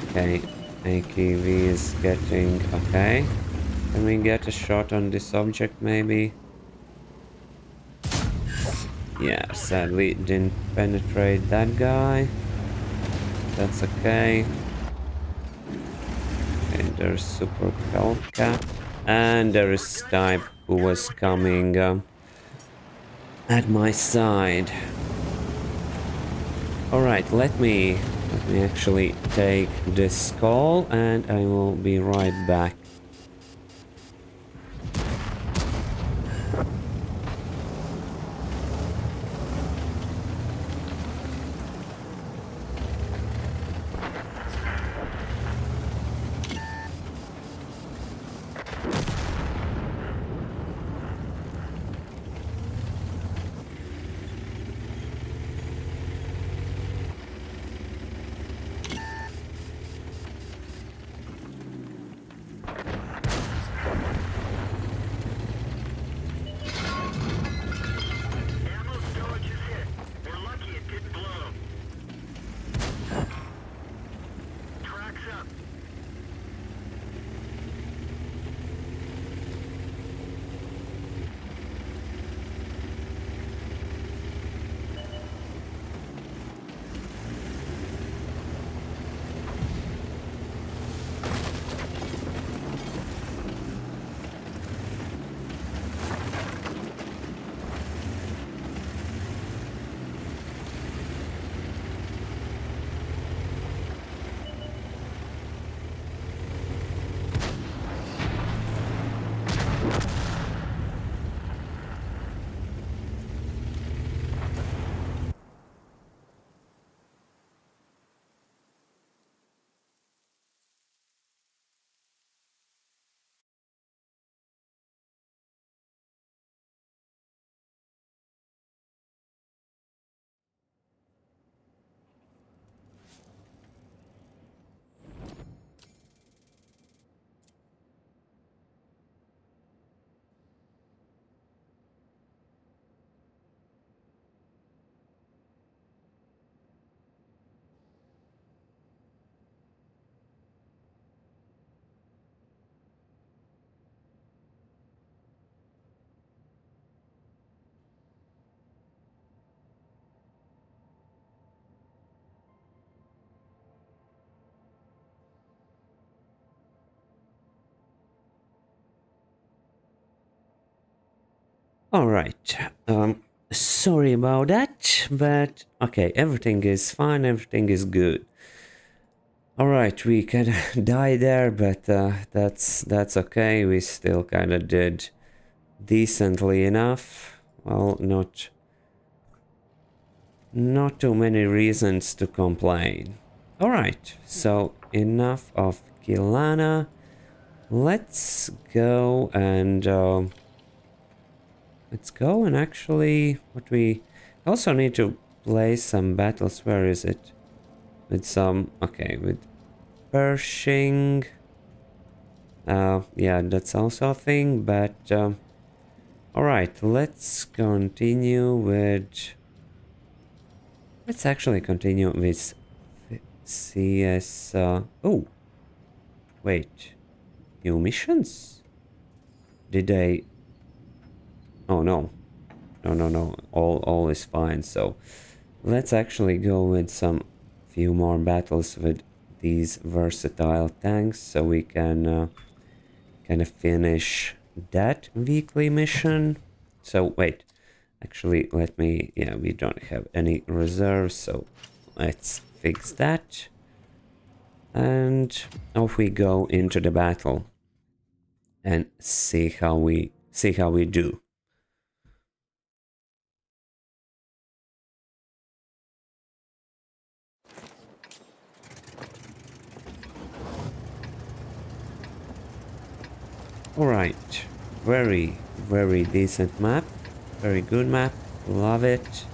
Okay, AKV is getting... Okay, can we get a shot on this object maybe? Yeah, sadly didn't penetrate that guy. That's okay. Okay, there's Super Hellcat. And there is Type, who was coming at my side. Alright, let me Let me actually take this call and I will be right back. All right. Sorry about that, but okay, everything is fine, everything is good. All right, we kind of died there, but that's okay. We still kind of did decently enough. Well, not too many reasons to complain. All right, so enough of Kilana. Let's go and actually what we also need to play some battles. Where is it? With some with Pershing. Yeah, that's also a thing, but all right, let's continue with. Let's actually continue with CS. Oh, wait, new missions? Did they? Oh no, no. All is fine. So let's actually go with some few more battles with these versatile tanks, so we can kind of finish that weekly mission. So wait, actually let me, yeah, we don't have any reserves, so let's fix that. And off we go into the battle and see how we do. All right, very decent map, very good map, love it.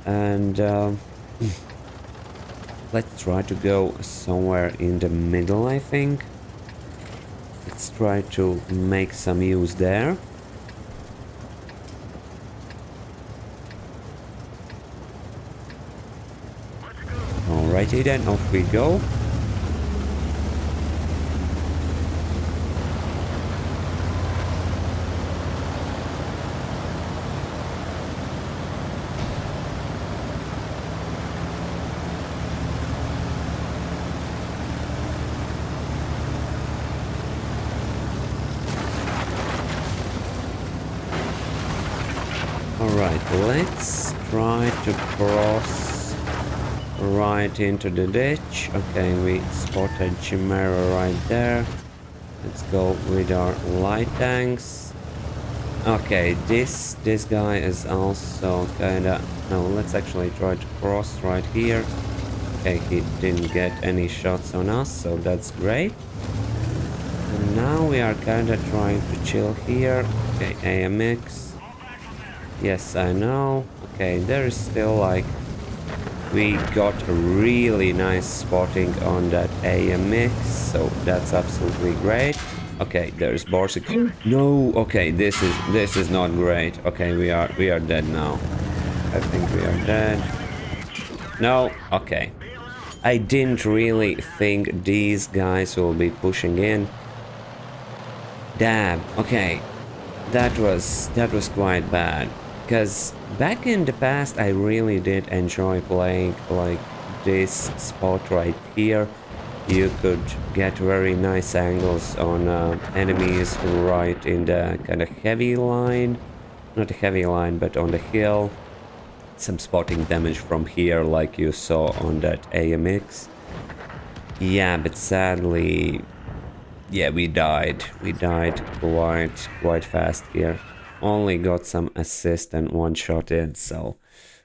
And let's try to go somewhere in the middle, I think. Let's try to make some use there. Alrighty then, off we go. Alright, let's try to cross right into the ditch. Okay, we spotted Chimera right there. Let's go with our light tanks. Okay, this guy is also kinda... No, let's actually try to cross right here. Okay, he didn't get any shots on us, so that's great. And now we are kinda trying to chill here. Okay, AMX. Yes, I know. Okay, there is still like... We got a really nice spotting on that AMX, so that's absolutely great. Okay, there's Borsig. No, okay, this is not great. Okay, we are dead now. I think we are dead. No, okay. I didn't really think these guys will be pushing in. Damn, okay. That was quite bad. Because back in the past I really did enjoy playing like this spot right here. You could get very nice angles on enemies right in the kind of heavy line. Not a heavy line, but on the hill. Some spotting damage from here like you saw on that AMX. Yeah, but sadly... Yeah, we died. We died quite fast here. Only got some assist and one shot in, so...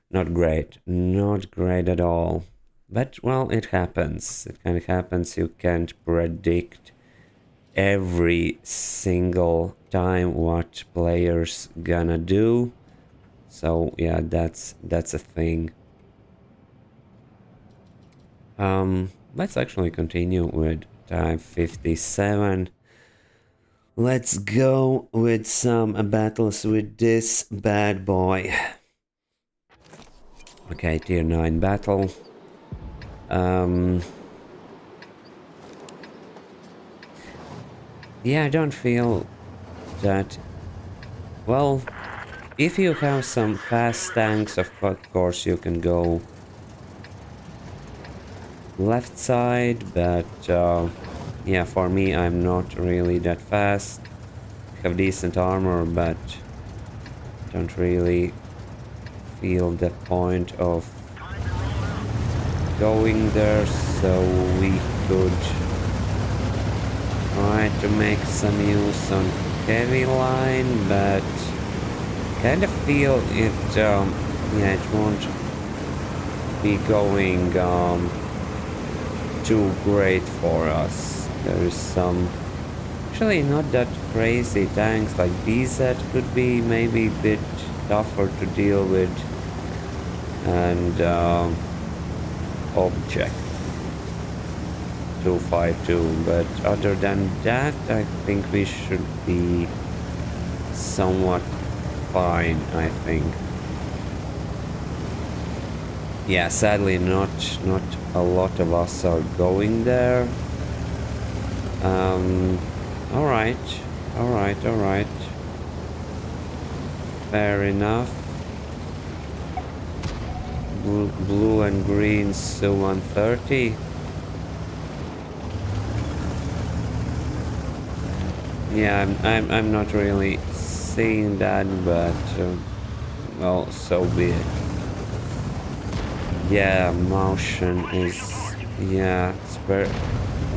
Not great. Not great at all. But, well, it happens. It kind of happens. You can't predict every single time what players gonna do. So, yeah, that's a thing. Let's actually continue with time 57. Let's go with some battles with this bad boy. Okay, tier 9 battle. Yeah, I don't feel that... Well, if you have some fast tanks, of course you can go left side, but yeah, for me, I'm not really that fast. Have decent armor, but don't really feel the point of going there, so we could try to make some use on heavy line, but kind of feel it, yeah, it won't be going too great for us. There is some actually not that crazy tanks like BZ could be maybe a bit tougher to deal with, and object 252, but other than that I think we should be somewhat fine, I think. Yeah, sadly not a lot of us are going there. Alright. Fair enough. Blue and green Su-130. Yeah, I'm not really seeing that, but well, so be it. Yeah, motion is, yeah,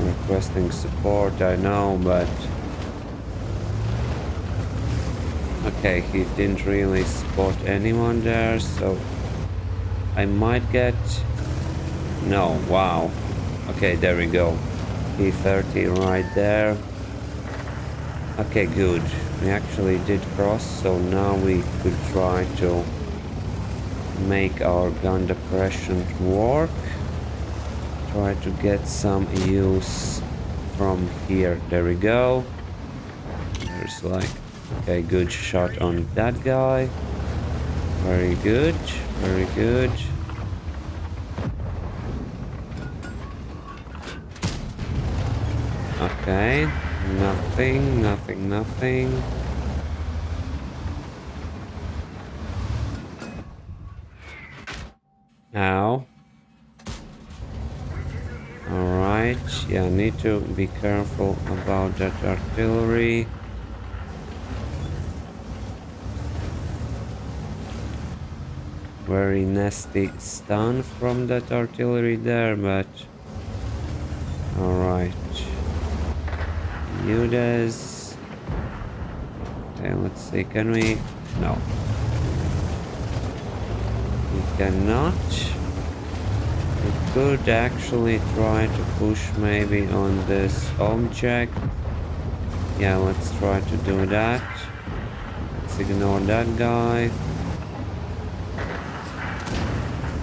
requesting support, I know, but okay, he didn't really spot anyone there, so I might get... No, wow. Okay, there we go. P30 right there. Okay, good. We actually did cross, so now we could try to make our gun depression work. Try to get some use from here. There we go. There's like... Okay, good shot on that guy. Very good. Very good. Okay. Nothing. Now. Alright. Yeah, need to be careful about that artillery. Very nasty stun from that artillery there, but alright. Judas. Okay, let's see, can we? No. We cannot. We could actually try to push maybe on this object. Yeah, let's try to do that. Let's ignore that guy.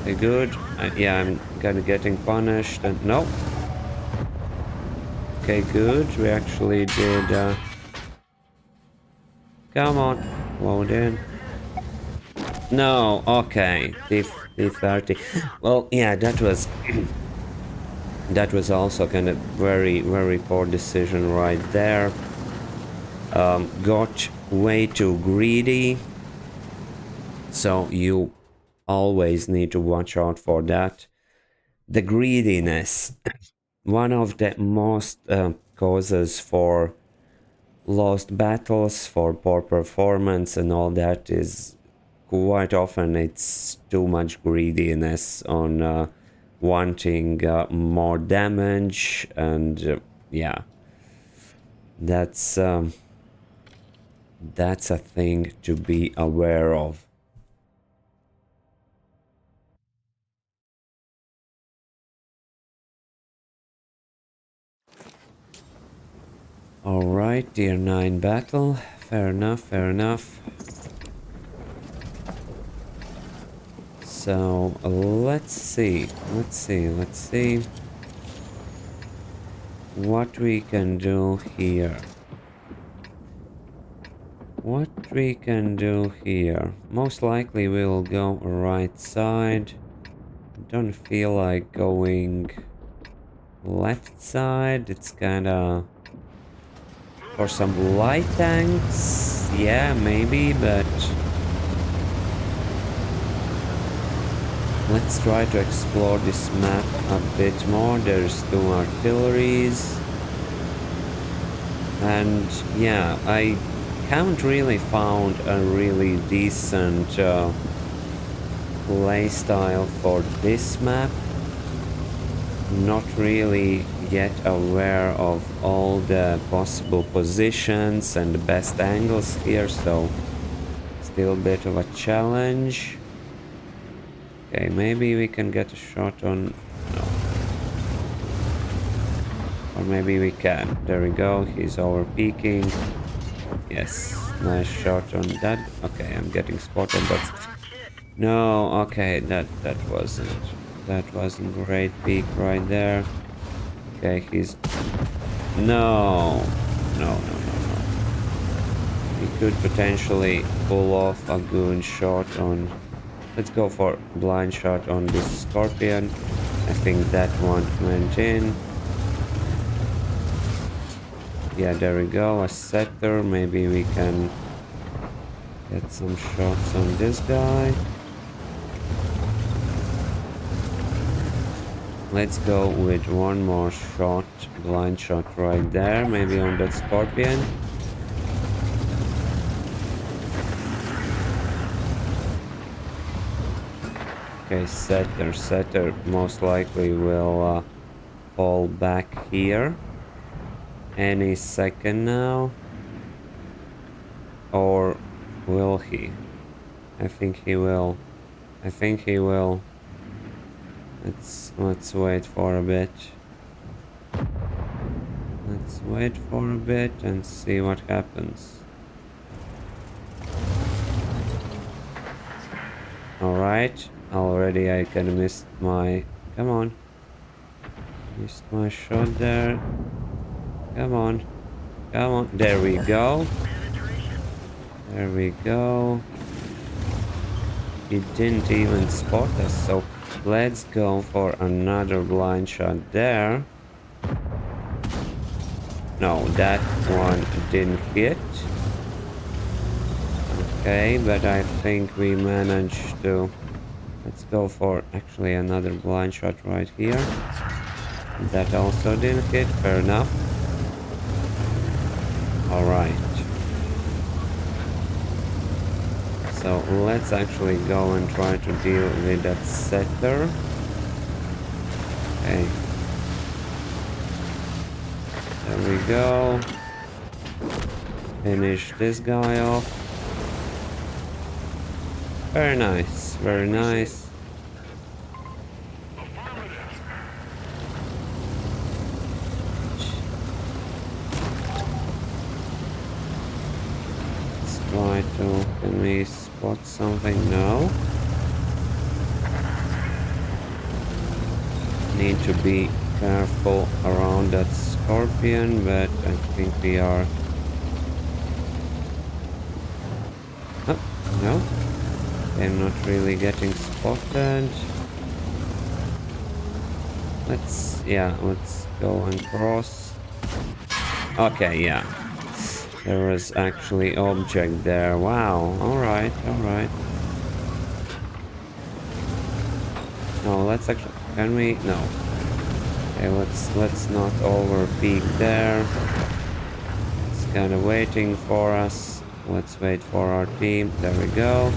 Okay, good. Yeah, I'm kinda getting punished and no. Okay, good. We actually did come on. Load in. No, okay. D30. Well, yeah, that was that was also kind of very poor decision right there. Got way too greedy. So you always need to watch out for that. The greediness, one of the most causes for lost battles, for poor performance and all that is quite often it's too much greediness on wanting more damage and yeah, that's a thing to be aware of. Alright, tier 9 battle. Fair enough, fair enough. So, let's see what we can do here. What we can do here. Most likely we'll go right side. Don't feel like going left side. It's kinda... For some light tanks, yeah, maybe, but let's try to explore this map a bit more. There's 2 artilleries, and yeah, I haven't really found a really decent playstyle for this map. Not really yet aware of all the possible positions and the best angles here, so still a bit of a challenge. Okay, maybe we can get a shot on... no. Or maybe we can. There we go, he's over peaking. Yes, nice shot on that. Okay, I'm getting spotted, but... no, okay, that wasn't great peak right there. Okay, he's... no. He could potentially pull off a good shot on... let's go for blind shot on this Scorpion. I think that one went in. Yeah, there we go, a setter. Maybe we can get some shots on this guy. Let's go with one more shot, blind shot right there, maybe on that Scorpion. Okay, setter most likely will fall back here any second now. Or will he? I think he will. Let's wait for a bit. Let's wait for a bit and see what happens. Alright, already I can miss my... come on. Missed my shot there. Come on. Come on. There we go. There we go. He didn't even spot us, so let's go for another blind shot there. No, that one didn't hit. Okay, but I think we managed to... let's go for actually another blind shot right here. That also didn't hit, fair enough. Alright. So let's actually go and try to deal with that setter. Okay. There we go. Finish this guy off. Very nice, very nice. Let's try to... Can we spot something? No. Need to be careful around that scorpion, but I think we are... Oh, no. I'm not really getting spotted. Let's go and cross. Okay, yeah. There was actually object there. Wow. Alright, alright. No, let's actually... Can we? No. Okay, let's not over peak there. It's kind of waiting for us. Let's wait for our team. There we go.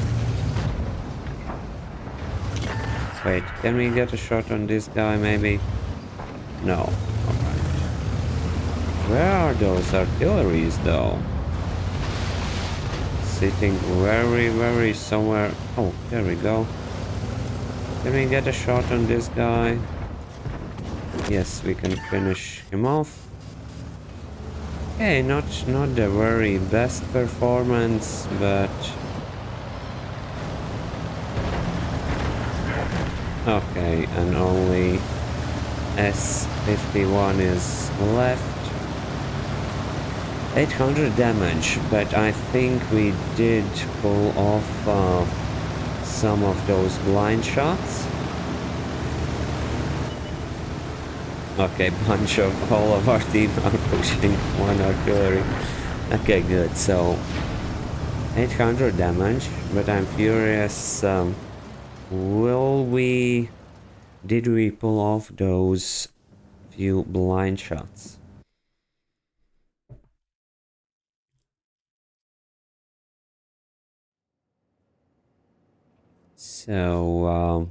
Wait, can we get a shot on this guy maybe? No. Alright. Where are those artilleries though? Sitting very, very somewhere. Oh, there we go. Can we get a shot on this guy? Yes, we can finish him off. Okay, not the very best performance, but... Okay, and only S51 is left. 800 damage, but I think we did pull off some of those blind shots. Okay, bunch of all of our team are pushing one artillery. Okay, good. So 800 damage, but I'm curious. Did we pull off those few blind shots? So,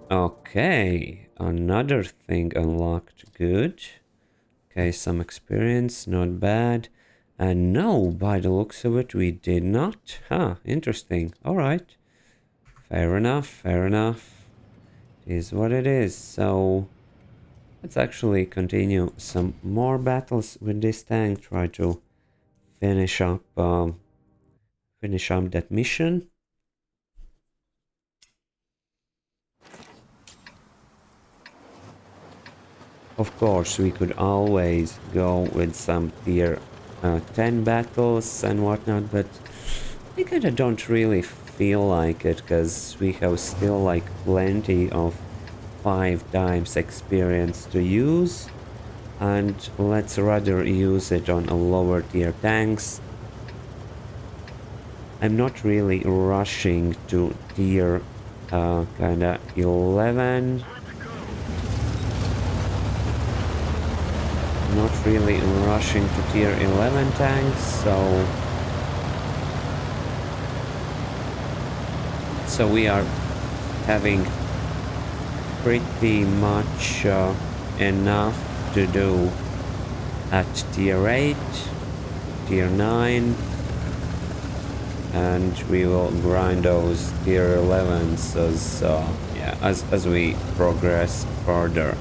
okay, another thing unlocked, good. Okay, some experience, not bad. And no, by the looks of it, we did not. Huh, interesting. Alright. Fair enough, fair enough. It is what it is. So, let's actually continue some more battles with this tank. Try to finish up that mission. Of course, we could always go with some tier 10 battles and whatnot, but I kinda don't really feel like it, because we have still like plenty of 5 times experience to use, and let's rather use it on a lower tier tanks. I'm not really rushing to tier kinda 11. Not really rushing to tier 11 tanks, so we are having pretty much enough to do at tier 8, tier 9, and we will grind those tier 11s as we progress further.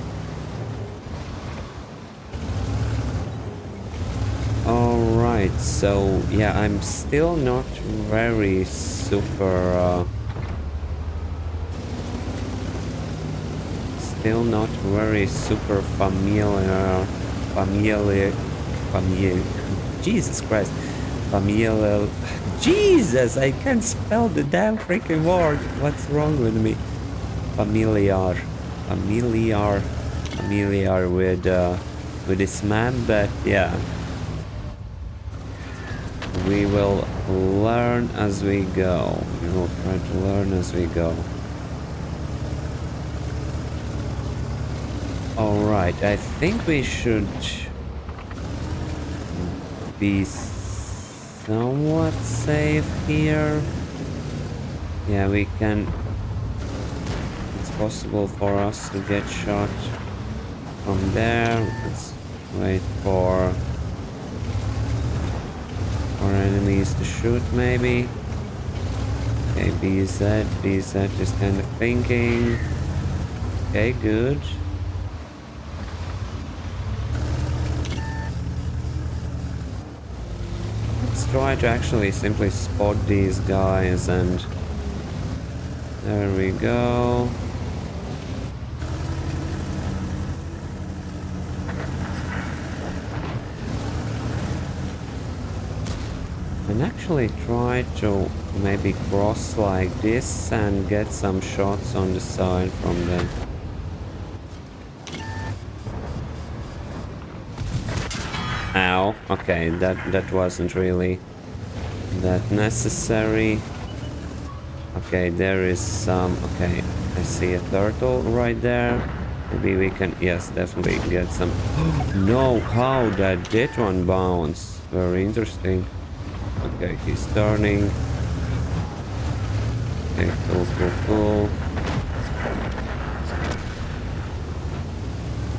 Alright, so yeah, I'm still not very super Jesus Christ, familiar, Jesus, I can't spell the damn freaking word, what's wrong with me? Familiar with this map, but yeah, we will learn as we go. We will try to learn as we go. Alright, I think we should be somewhat safe here. Yeah, we can. It's possible for us to get shot from there. Let's wait for enemies to shoot, maybe. Okay, BZ is kind of thinking. Okay, good. Let's try to actually simply spot these guys, and there we go. And actually try to maybe cross like this and get some shots on the side from them. Ow. Okay, that wasn't really that necessary. Okay, there is some... Okay, I see a turtle right there. Maybe we can... Yes, definitely get some... No, how that did one bounce? Very interesting. Okay, he's turning. Okay, cool.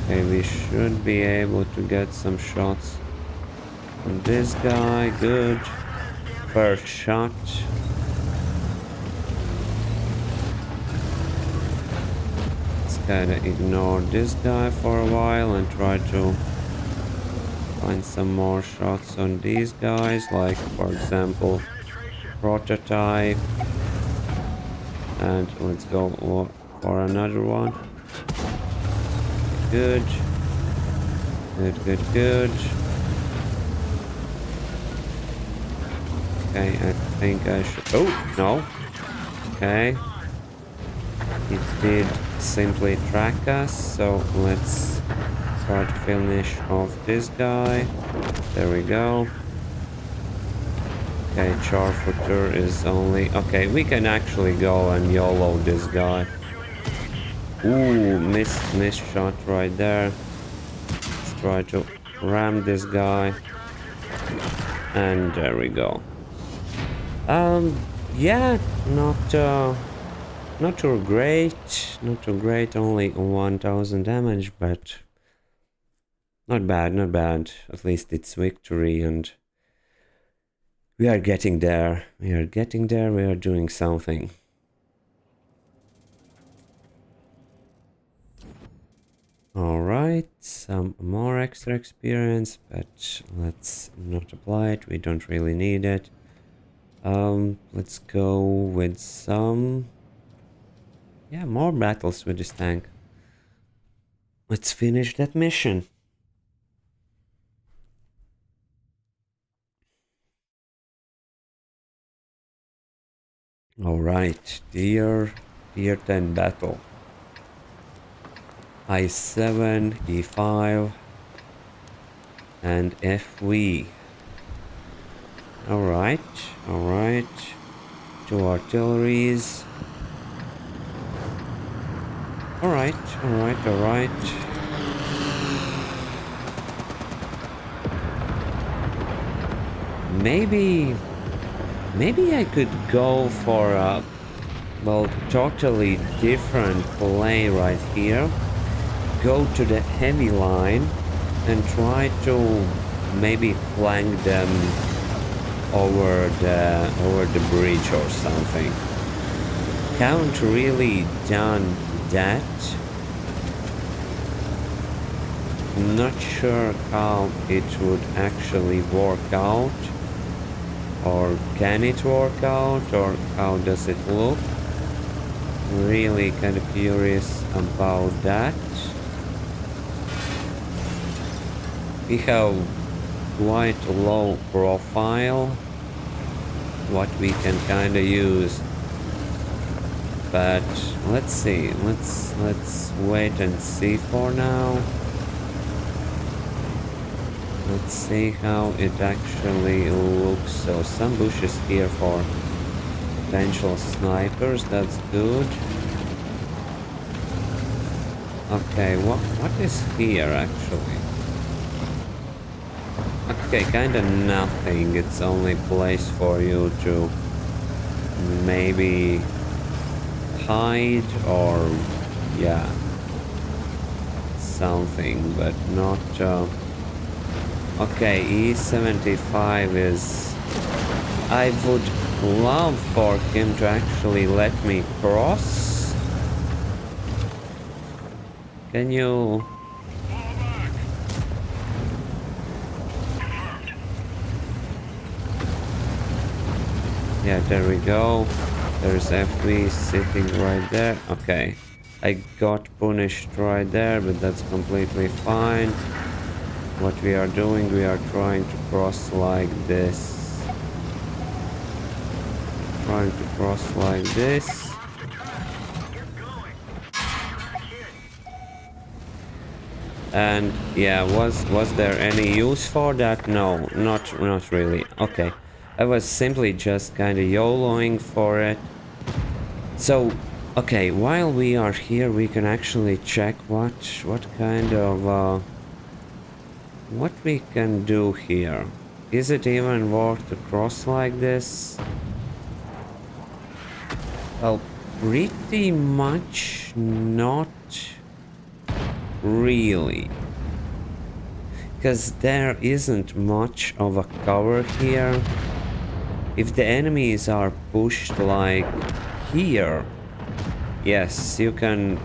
Okay, we should be able to get some shots on this guy. Good. First shot. Let's kinda ignore this guy for a while and try to find some more shots on these guys, like for example prototype. And let's go for another one. Good. Okay, I think I should... Oh, no. Okay. It did simply track us, so let's try to finish off this guy. There we go. Okay, Charfooter is only... Okay, we can actually go and YOLO this guy. Ooh, missed shot right there. Let's try to ram this guy. And there we go. Yeah, not too great, only 1000 damage, but not bad. At least it's victory, and we are getting there. We are doing something. Alright, some more extra experience, but let's not apply it. We don't really need it. Let's go with some... Yeah, more battles with this tank. Let's finish that mission. Alright, tier 10 battle. I7, E5, and FV. Alright. Two artilleries. Alright. Maybe I could go for a, well, totally different play right here. Go to the heavy line and try to maybe flank them over the bridge or something. Haven't really done that. I'm not sure how it would actually work out, or can it work out, or how does it look. Really kind of curious about that. We have quite a low profile, what we can kind of use, but let's see. Let's wait and see for now. Let's see how it actually looks. So some bushes here for potential snipers, that's good. Okay, what is here actually? Okay, kinda nothing. It's only place for you to maybe hide or yeah, something, but not okay. E75 is, I would love for him to actually let me cross. Can you? Yeah, there we go. There's FV sitting right there. Okay. I got punished right there, but that's completely fine. What we are doing, we are trying to cross like this. Trying to cross like this. And yeah, was there any use for that? No, not really. Okay. I was simply just kind of YOLOing for it. So, okay, while we are here, we can actually check what kind of what we can do here. Is it even worth to cross like this? Well, pretty much not really. Because there isn't much of a cover here. If the enemies are pushed like here, yes, you can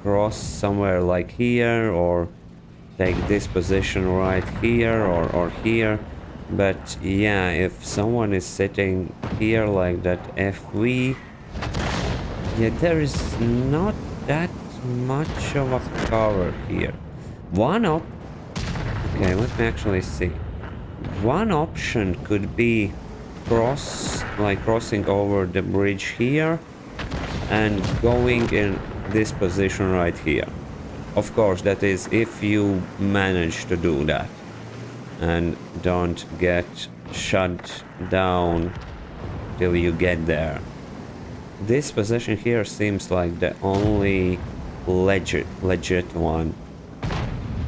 cross somewhere like here or take this position right here or here. But yeah, if someone is sitting here like that FV, yeah, there is not that much of a cover here. Okay, let me actually see. One option could be crossing over the bridge here and going in this position right here. Of course, that is if you manage to do that and don't get shut down till you get there. This position here seems like the only legit one.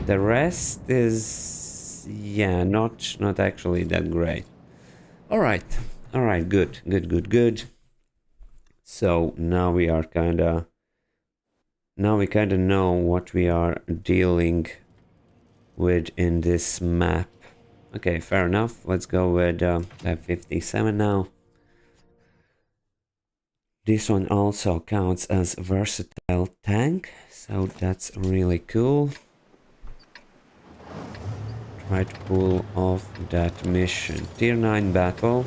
The rest is, yeah, not actually that great. All right, good. So now we kind of know what we are dealing with in this map. Okay, fair enough. Let's go with F57 now. This one also counts as versatile tank, so that's really cool. Try to pull off that mission. Tier 9 battle.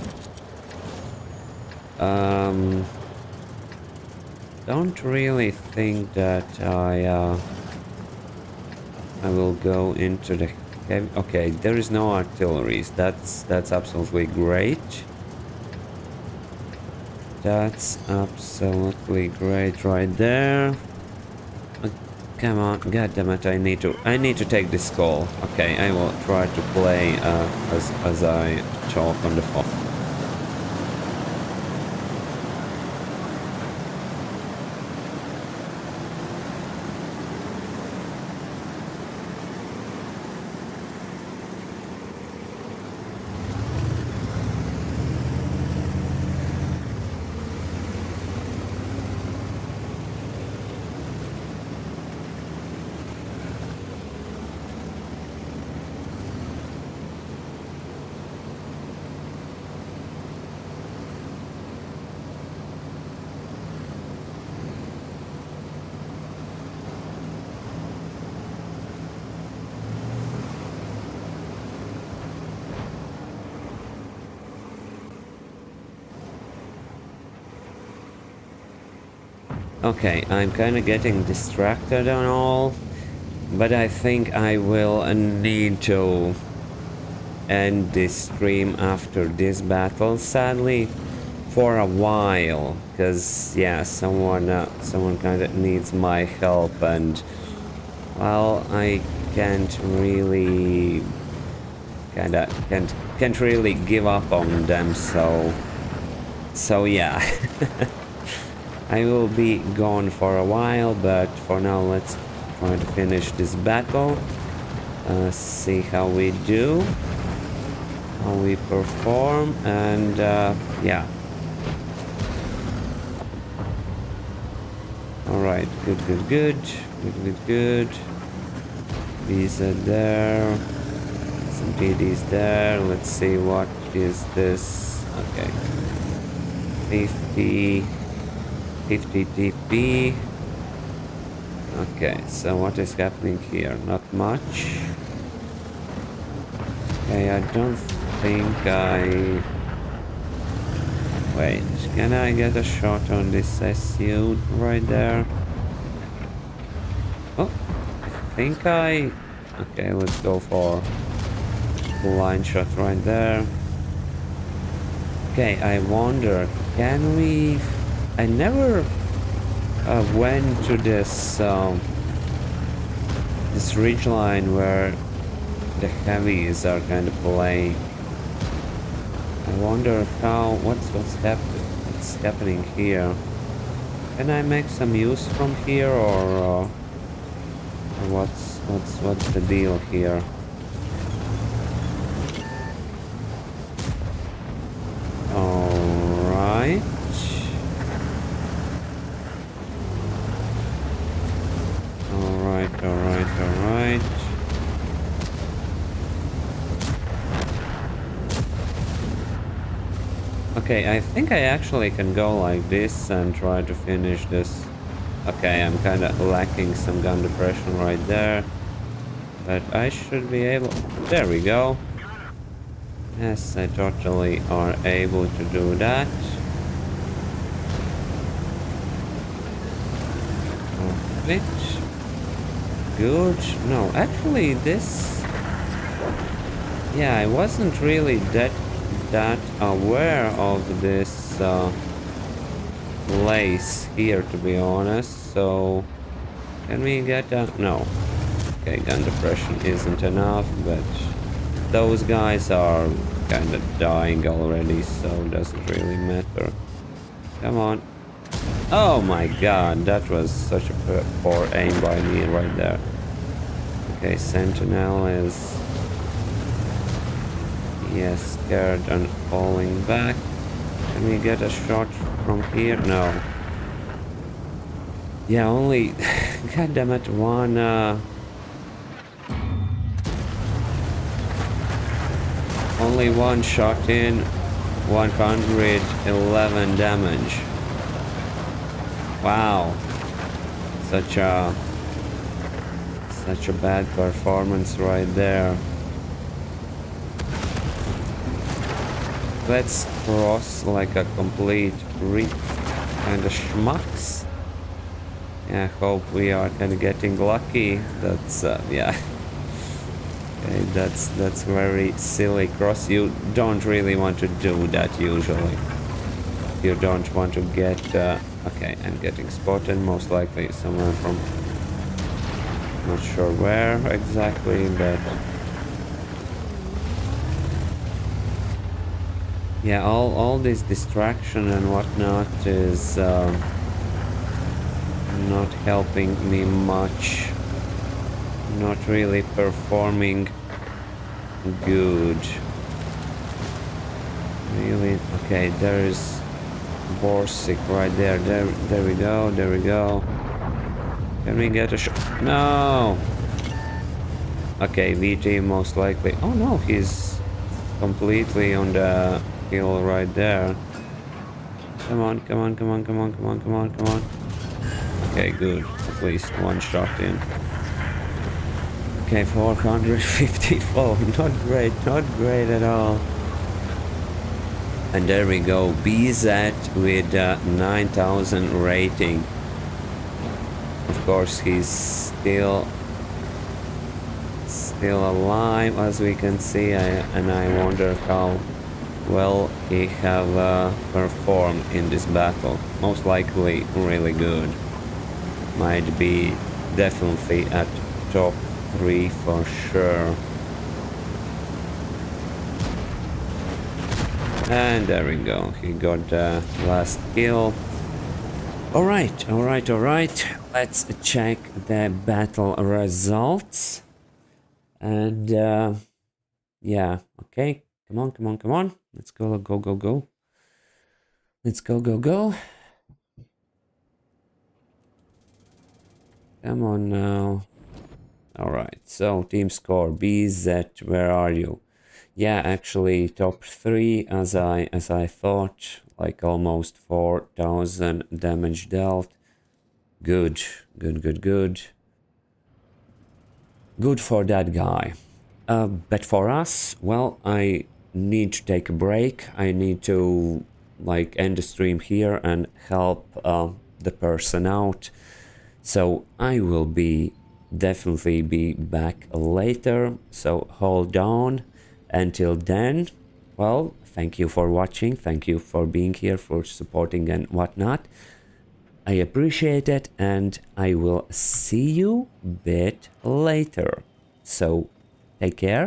Don't really think that I will go into the heavy. Okay, there is no artilleries. That's absolutely great. That's absolutely great right there. Come on, goddammit, I need to take this call. Okay, I will try to play as I talk on the phone. Okay, I'm kind of getting distracted and all, but I think I will need to end this stream after this battle, sadly, for a while, because yeah, someone kind of needs my help, and well, I can't really can't really give up on them, so yeah. I will be gone for a while, but for now let's try to finish this battle, see how we do. how we perform, and yeah. Alright, good, good, good. Good, good, good. These are there. Some PDs there. Let's see, what is this? Okay. 50 TP. Okay, so what is happening here? Not much. Okay, I don't think I... Wait, can I get a shot on this SU right there? Oh, I think I... Okay, let's go for line shot right there. Okay, I wonder, can we... I never went to this this ridge line where the heavies are kind of playing. I wonder how... what's happening here. Can I make some use from here, or what's the deal here? Alright. Alright. Okay, I think I actually can go like this and try to finish this. Okay, I'm kind of lacking some gun depression right there, but I should be able... There we go. Yes, I totally are able to do that. Perfect. Good. No, actually this... Yeah, I wasn't really that aware of this place here, to be honest. So can we get a... No. Okay, gun depression isn't enough, but those guys are kind of dying already, so it doesn't really matter. Come on. Oh my god, that was such a poor aim by me right there. Okay, Sentinel is... Yes, scared and falling back. Can we get a shot from here? No. Yeah, only... God damn it, one... Only one shot in, 111 damage. Wow. Such a bad performance right there. Let's cross like a complete kind of schmucks. Yeah, I hope we are kind of getting lucky. That's yeah. Okay, that's very silly cross. You don't really want to do that usually. You don't want to get... okay, I'm getting spotted, most likely somewhere from... Not sure where exactly, but... Yeah, all this distraction and whatnot is not helping me much. Not really performing good. Really? Okay, there's Borsig right there. There we go. Can we get a shot? No! Okay, VT most likely. Oh no, he's completely on the hill right there. Come on. Okay, good. At least one shot in. Okay, 454. Not great at all. And there we go. BZ with 9,000 rating. Of course, he's still alive, as we can see, and I wonder how well he have performed in this battle. Most likely really good. Might be definitely at top 3 for sure. And there we go. He got the last kill. Alright. Let's check the battle results. And yeah, okay. Come on, come on, come on. Let's go, go, go, go. Let's go, go, go. Come on now. All right, so team score BZ, where are you? Yeah, actually top 3 as I thought, like almost 4,000 damage dealt. Good, good, good, good. Good for that guy. But for us, well, I need to take a break. I need to like end the stream here and help the person out. So I will definitely be back later. So hold on. Until then, well, thank you for watching. Thank you for being here, for supporting and whatnot. I appreciate it, and I will see you a bit later. So take care